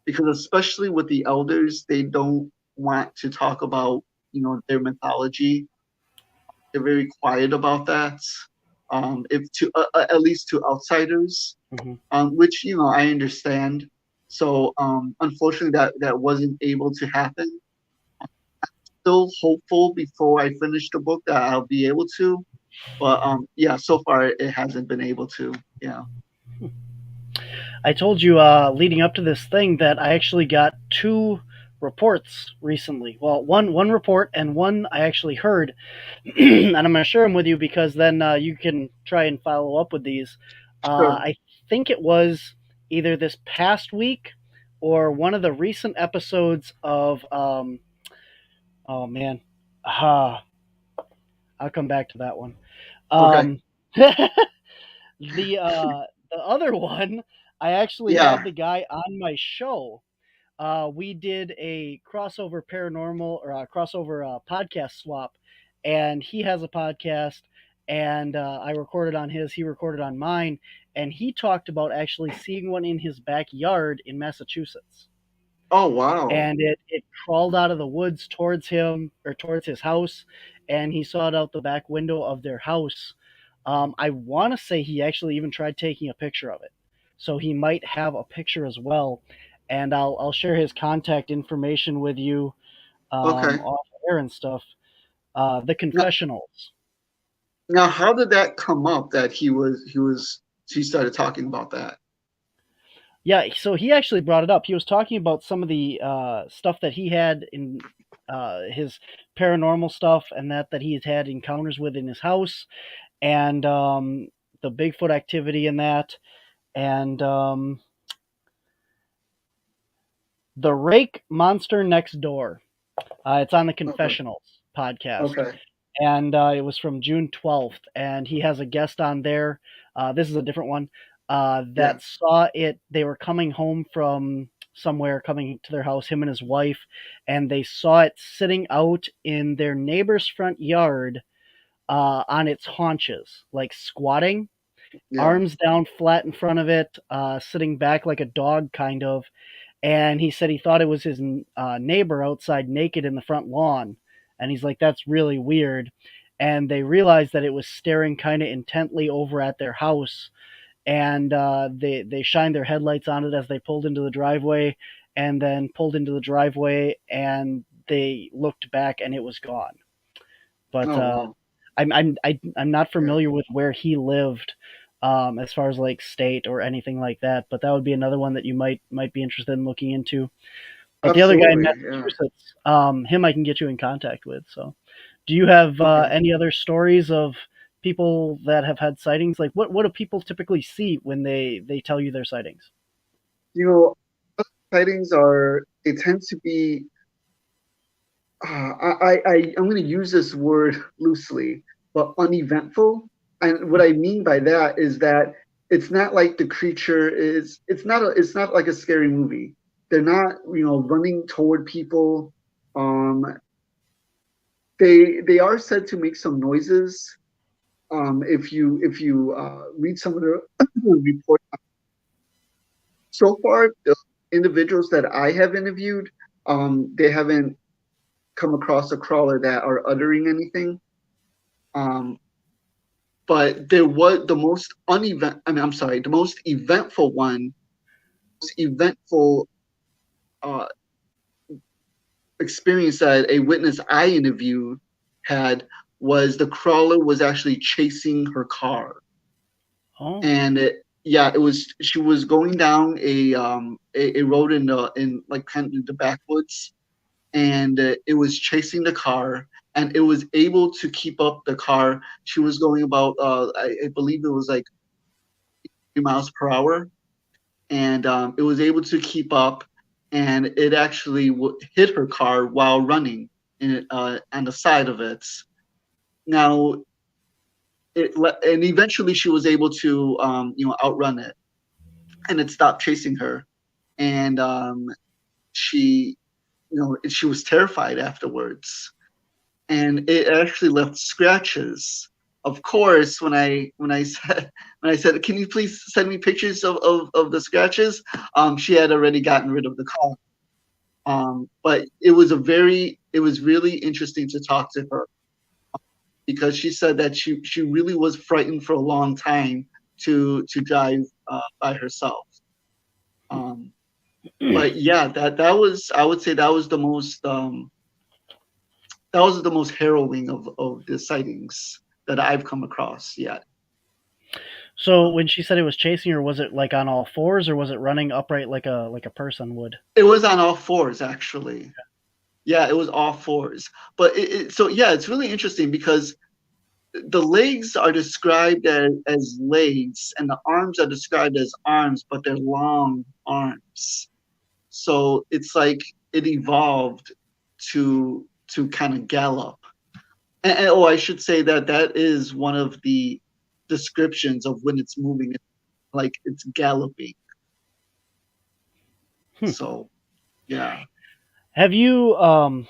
because especially with the elders, they don't want to talk about, their mythology. They're very quiet about that. If to at least to outsiders, Mm-hmm. which I understand. So unfortunately, that wasn't able to happen. Still hopeful before I finish the book that I'll be able to, but yeah, so far it hasn't been able to. Yeah. I told you leading up to this thing that I actually got two reports recently. Well, one report and one I actually heard, and I'm going to share them with you because then you can try and follow up with these. Sure. I think it was either this past week or one of the recent episodes of oh man, I'll come back to that one. Okay. Um, the other one, I actually Yeah. had the guy on my show. We did a crossover paranormal or a crossover podcast swap, and he has a podcast, and I recorded on his, he recorded on mine, and he talked about actually seeing one in his backyard in Massachusetts. Oh wow. And it crawled out of the woods towards him or towards his house, and he saw it out the back window of their house. I want to say he actually even tried taking a picture of it, so he might have a picture as well. And I'll share his contact information with you Okay. off air and stuff. The Now, confessionals. now, how did that come up that he started talking about that? Yeah, so he actually brought it up. He was talking about some of the stuff that he had in his paranormal stuff, and that he's had encounters with in his house, and the Bigfoot activity in that, and the Rake Monster Next Door. It's on the Okay. Confessionals podcast, Okay. and it was from June 12th. And he has a guest on there. This is a different one Yeah. that saw it. They were coming home from somewhere, coming to their house, him and his wife, and they saw it sitting out in their neighbor's front yard on its haunches, like squatting, Yeah. arms down flat in front of it, sitting back like a dog, kind of. And he said he thought it was his neighbor outside naked in the front lawn. And he's like, that's really weird. And they realized that it was staring kind of intently over at their house. And they shined their headlights on it as they pulled into the driveway, and then pulled into the driveway, and they looked back and it was gone. But Oh wow. I'm not Yeah. familiar with where he lived, as far as like state or anything like that. But that would be another one that you might be interested in looking into. But the other guy in Absolutely. Yeah. Massachusetts, him I can get you in contact with. So, do you have Okay. any other stories of people that have had sightings? Like, what do people typically see when they tell you their sightings? You know, sightings are they tend to be I'm going to use this word loosely, but uneventful. And what I mean by that is that it's not like the creature is. It's not like a scary movie. They're not running toward people. Um, they are said to make some noises. If you read some of the reports so far, the individuals that I have interviewed, they haven't come across a crawler that are uttering anything. Um, but there was the most unevent. I mean, I'm sorry, the most eventful one, most eventful uh, experience that a witness I interviewed had was the crawler was actually chasing her car, Oh, and yeah, it was she was going down a road in like kind of the backwoods, and it was chasing the car, and it was able to keep up the car. She was going about I believe it was like 3 miles per hour, and it was able to keep up, and it actually hit her car while running on the side of it. Now, and eventually she was able to outrun it, and it stopped chasing her, and she she was terrified afterwards, and it actually left scratches. Of course, when I said, can you please send me pictures of the scratches? She had already gotten rid of the car. But it was really interesting to talk to her, because she said that she really was frightened for a long time to drive by herself. Um, but yeah, that was, I would say, that was the most harrowing of the sightings that I've come across yet. so when she said it was chasing her, was it like on all fours, or was it running upright like a person would? It was on all fours, actually. Yeah, it was all fours. But so yeah, it's really interesting because the legs are described as legs, and the arms are described as arms, but they're long arms. So it's like it evolved to kind of gallop. Oh, I should say that that is one of the descriptions of when it's moving, like it's galloping. Hmm. So yeah. Have you oh,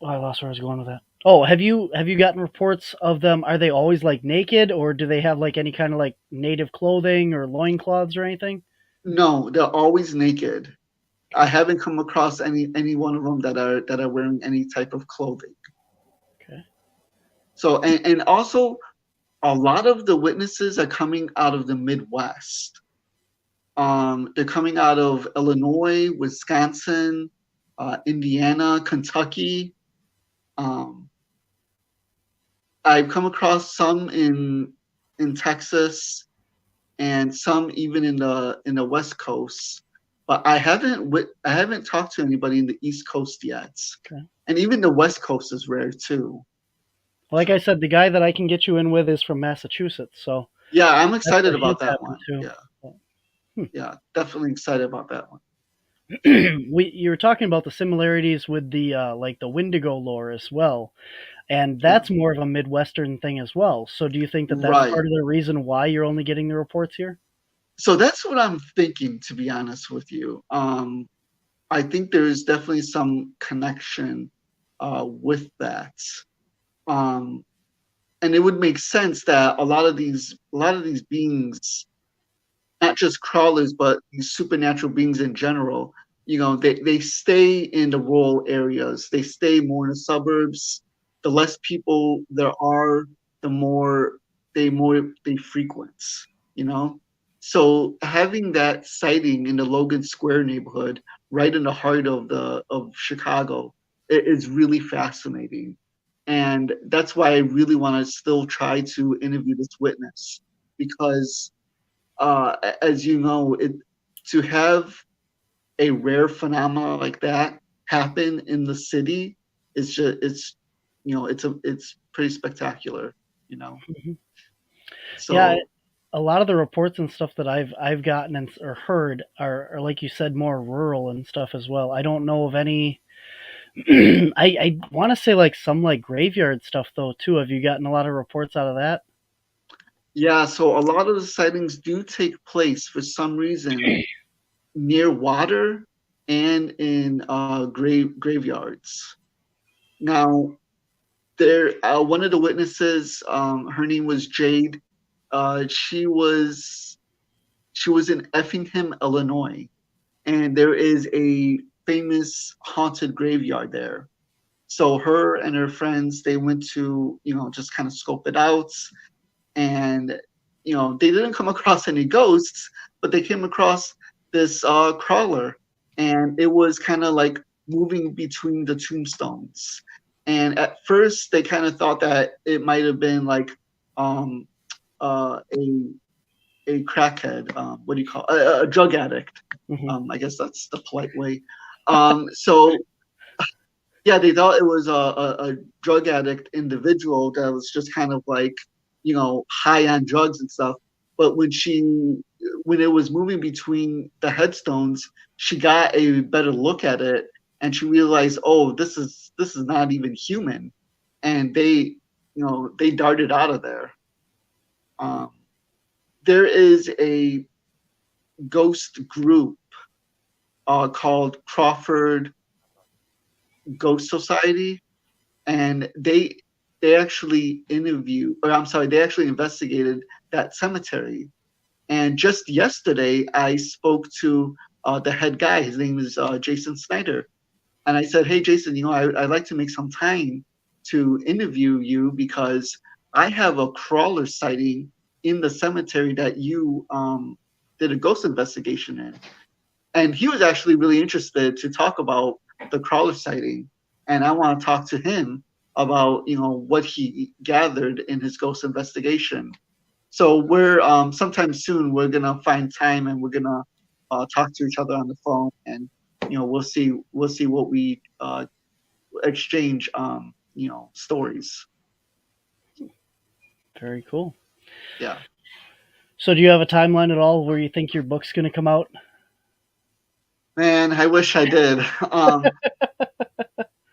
I lost where I was going with that. Oh, have you gotten reports of them? Are they always like naked, or do they have like any kind of like native clothing or loincloths or anything? No, they're always naked. I haven't come across any one of them that are wearing any type of clothing. Okay. So and also a lot of the witnesses are coming out of the Midwest. They're coming out of Illinois, Wisconsin, Indiana, Kentucky. Um, I've come across some in Texas and some even in the West Coast, but I haven't talked to anybody in the East Coast yet. Okay. And even the West Coast is rare too. Like I said, the guy that I can get you in with is from Massachusetts, so Yeah, I'm that's excited where about he's that happened one. too. Yeah, Hmm. yeah, definitely excited about that one. You were talking about the similarities with the like the Wendigo lore as well, and that's more of a Midwestern thing as well. So do you think that that's Right. part of the reason why you're only getting the reports here? So that's what I'm thinking, to be honest with you. I think there's definitely some connection with that. Um, and it would make sense that a lot of these beings, not just crawlers, but these supernatural beings in general, they stay in the rural areas. They stay more in the suburbs. The less people there are, the more they frequent, you know? So having that sighting in the Logan Square neighborhood, right in the heart of Chicago, is really fascinating. And that's why I really want to still try to interview this witness, because as you know, to have a rare phenomena like that happen in the city is just it's pretty spectacular, you know. Mhm. Yeah, So a lot of the reports and stuff that I've gotten or heard are like you said, more rural and stuff as well. I don't know of any. I want to say like some like graveyard stuff though too. Have you gotten a lot of reports out of that? yeah, so a lot of the sightings do take place for some reason near water and in graveyards. Now, there one of the witnesses, her name was Jade. She was in Effingham, Illinois, and there is a famous haunted graveyard there. So her and her friends, they went to, just kind of scope it out, and they didn't come across any ghosts, but they came across this crawler, and it was kind of like moving between the tombstones. And at first, they kind of thought that it might have been like um, a crackhead, what do you call a drug addict? Hmm. I guess that's the polite way. So yeah, they thought it was a drug addict individual that was just kind of like, high on drugs and stuff. But when it was moving between the headstones, she got a better look at it, and she realized, oh, this is not even human, and they darted out of there. Um, there is a ghost group called Crawford Ghost Society, and they actually they actually investigated that cemetery. And just yesterday, I spoke to the head guy. His name is Jason Snyder, and I said, "Hey, Jason, I'd like to make some time to interview you because I have a crawler sighting in the cemetery that you did a ghost investigation in." And he was actually really interested to talk about the crawler sighting, and I want to talk to him about what he gathered in his ghost investigation. So we're sometime soon we're gonna find time, and we're gonna talk to each other on the phone, and we'll see what we exchange stories. Very cool. Yeah, So do you have a timeline at all where you think your book's going to come out? man, I wish I did.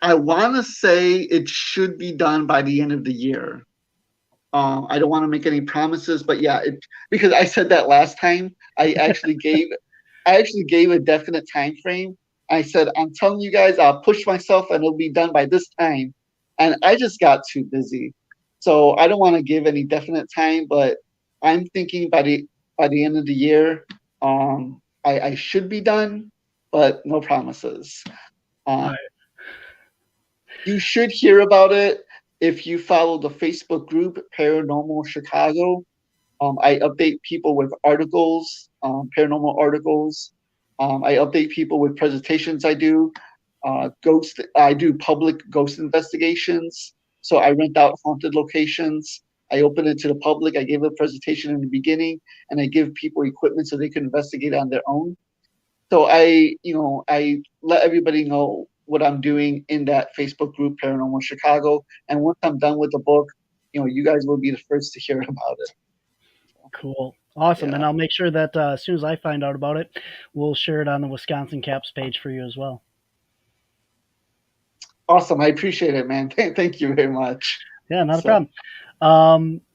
I want to say it should be done by the end of the year. I don't want to make any promises, but yeah, because I said that last time. I actually gave a definite time frame. I said, I'm telling you guys, I'll push myself and it'll be done by this time. And I just got too busy. So I don't want to give any definite time, but I'm thinking by the end of the year, I should be done, but no promises. All Um, right. you should hear about it. if you follow the Facebook group Paranormal Chicago, I update people with articles, paranormal articles. I update people with presentations I do. I do public ghost investigations. So I rent out haunted locations. I open it to the public. I give a presentation in the beginning, and I give people equipment so they can investigate on their own. So I let everybody know what I'm doing in that Facebook group, Paranormal Chicago. And once I'm done with the book, you guys will be the first to hear about it. Cool. Awesome. Yeah. And I'll make sure that as soon as I find out about it, we'll share it on the Wisconsin Caps page for you as well. Awesome. I appreciate it, man. Thank you very much. Yeah, not a problem.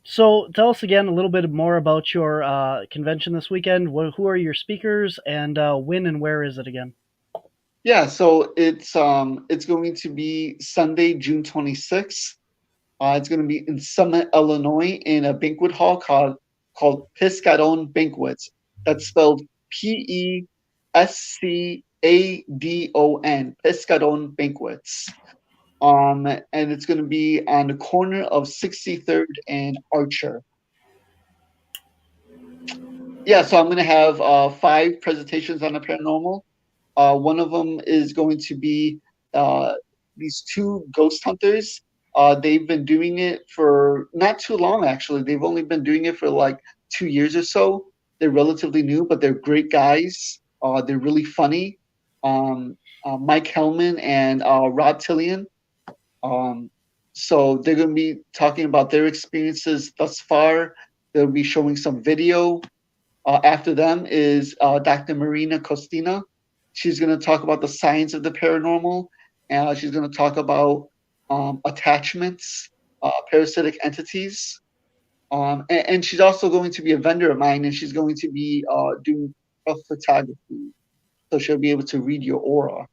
So tell us again a little bit more about your convention this weekend. Who are your speakers, and when and where is it again? Yeah, so it's going to be Sunday, June 26th. It's going to be in Summit, Illinois, in a banquet hall called Pescadon Banquets. That's spelled Pescadon, Pescadon Banquets. And it's going to be on the corner of 63rd and Archer. Yeah, so I'm going to have 5 presentations on the paranormal. One of them is going to be these 2 ghost hunters. They've been doing it for not too long, actually. They've only been doing it for like 2 years or so. They're relatively new, but they're great guys. They're really funny. Mike Hellman and Rob Tillian. So they're going to be talking about their experiences thus far. They'll be showing some video. After them is Dr. Marina Costina. She's going to talk about the science of the paranormal. She's going to talk about attachments, parasitic entities. And she's also going to be a vendor of mine, and she's going to be doing photography. So she'll be able to read your aura.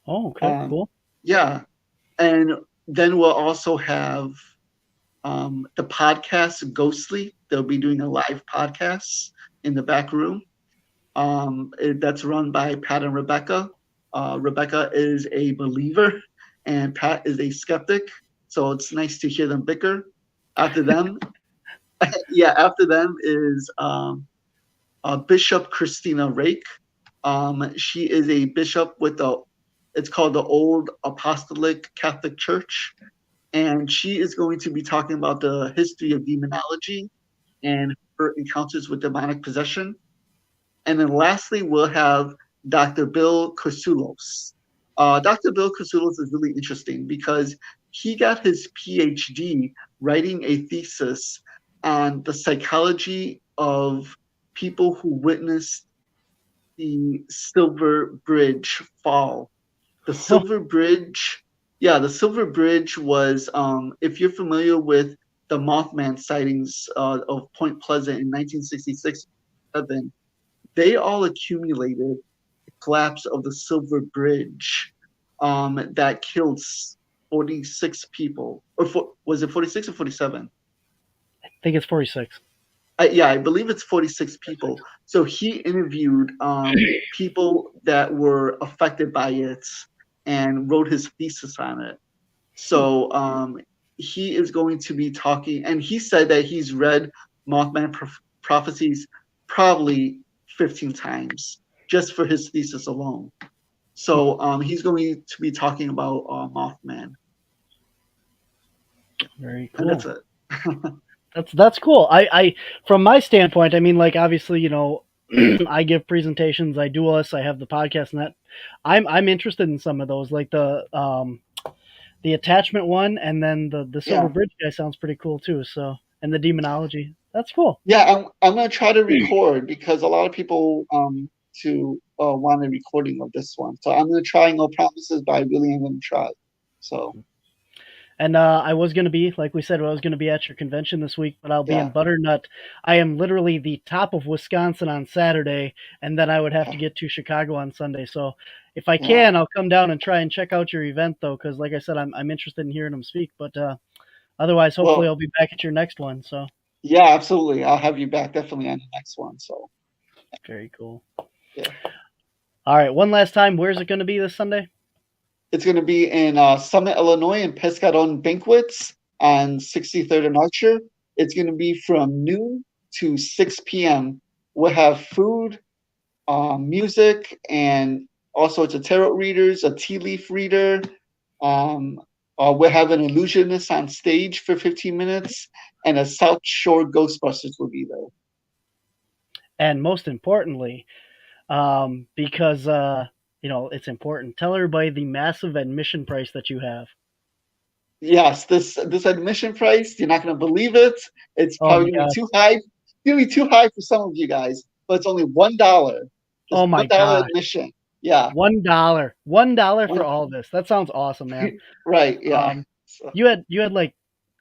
Oh, okay, cool. Yeah. And then we'll also have the podcast Ghostly. They'll be doing a live podcast in the back room. That's run by Pat and Rebecca. Rebecca is a believer and Pat is a skeptic. So it's nice to hear them bicker. After them, after them is Bishop Christina Rake. She is a bishop with it's called the Old Apostolic Catholic Church. And she is going to be talking about the history of demonology and her encounters with demonic possession. And then lastly, we'll have Dr. Bill Koutsoulos. Dr. Bill Koutsoulos is really interesting because he got his PhD writing a thesis on the psychology of people who witnessed the Silver Bridge fall. The Silver Bridge, the Silver Bridge was, if you're familiar with the Mothman sightings of Point Pleasant in 1966, they all accumulated the collapse of the Silver Bridge that killed 46 people. Or was it 46 or 47? I think it's 46. I believe it's 46 people. So he interviewed people that were affected by it and wrote his thesis on it. So he is going to be talking, and he said that he's read Mothman prophecies probably 15 times just for his thesis alone. So he's going to be talking about Mothman. Very cool. And that's it. That's cool. I from my standpoint, I mean, like, obviously, I give presentations, I do I have the podcast, and that I'm interested in some of those, like the attachment one, and then the Silver Bridge guy sounds pretty cool too. So, and the demonology, that's cool. Yeah, I'm gonna try to record because a lot of people want a recording of this one. So I'm gonna try. No promises, but I really am gonna try. So. And I was going to be, like we said, I was going to be at your convention this week, but I'll be in Butternut. I am literally the top of Wisconsin on Saturday, and then I would have to get to Chicago on Sunday. So if I can, I'll come down and try and check out your event, though, because like I said, I'm interested in hearing them speak. But otherwise, hopefully I'll be back at your next one. So. Yeah, absolutely. I'll have you back definitely on the next one. So. Very cool. Yeah. All right. One last time, where's it going to be this Sunday? It's going to be in Summit, Illinois, in Pescadon Banquets. on 63rd and Archer. It's going to be from noon to 6 p.m. We'll have food, music, and all sorts of tarot readers, a tea leaf reader. We'll have an illusionist on stage for 15 minutes, and a South Shore Ghostbusters will be there. And most importantly, because it's important, tell everybody the massive admission price that you have. Yes, this admission price, you're not going to believe it. It's probably going to be too high. It's going to be too high for some of you guys, but it's only $1. Oh my $1 admission. Yeah. $1. $1 for all this. That sounds awesome, man. Right. Yeah. You had like,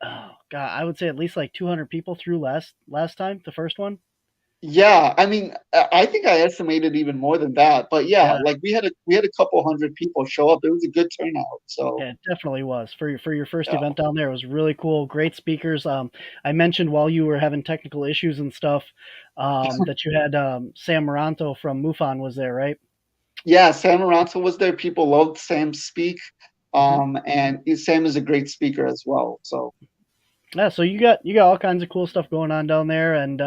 oh God, I would say at least like 200 people through last time, the first one. Yeah, I mean, I think I estimated even more than that, but yeah, like we had a couple hundred people show up. It was a good turnout. So yeah, it definitely was for your first event down there. It was really cool. Great speakers. I mentioned while you were having technical issues and stuff, that you had Sam Moranto from MUFON was there, right? Yeah, Sam Moranto was there. People loved Sam's speak, and Sam is a great speaker as well. So. Yeah, so you got all kinds of cool stuff going on down there, and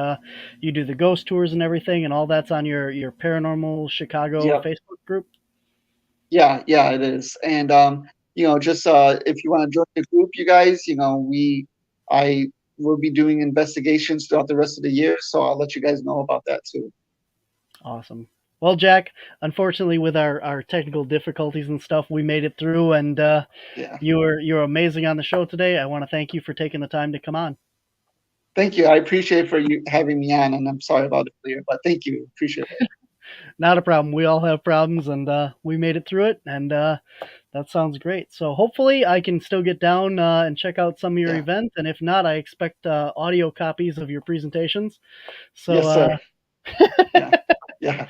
you do the ghost tours and everything, and all that's on your Paranormal Chicago Facebook group. Yeah, it is, and just if you want to join the group, you guys, I will be doing investigations throughout the rest of the year, so I'll let you guys know about that too. Awesome. Well, Jack, unfortunately, with our technical difficulties and stuff, we made it through, and you were amazing on the show today. I want to thank you for taking the time to come on. Thank you. I appreciate for you having me on, and I'm sorry about it earlier, but thank you. Appreciate it. Not a problem. We all have problems, and we made it through it, and that sounds great. So hopefully I can still get down and check out some of your events, and if not, I expect audio copies of your presentations. So, yes, sir. Yeah.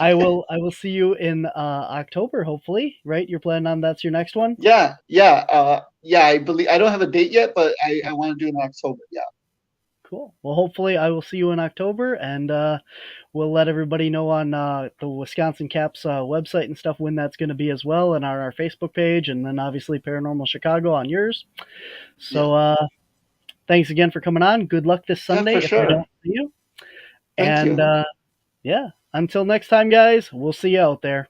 I will see you in October, hopefully, right? You're planning on that's your next one? Yeah. I believe I don't have a date yet, but I want to do it in October. Yeah. Cool. Well, hopefully I will see you in October, and we'll let everybody know on the Wisconsin Caps website and stuff when that's going to be as well, and on our Facebook page, and then obviously Paranormal Chicago on yours. So thanks again for coming on. Good luck this Sunday if I don't see you. Thank you. Until next time, guys, we'll see you out there.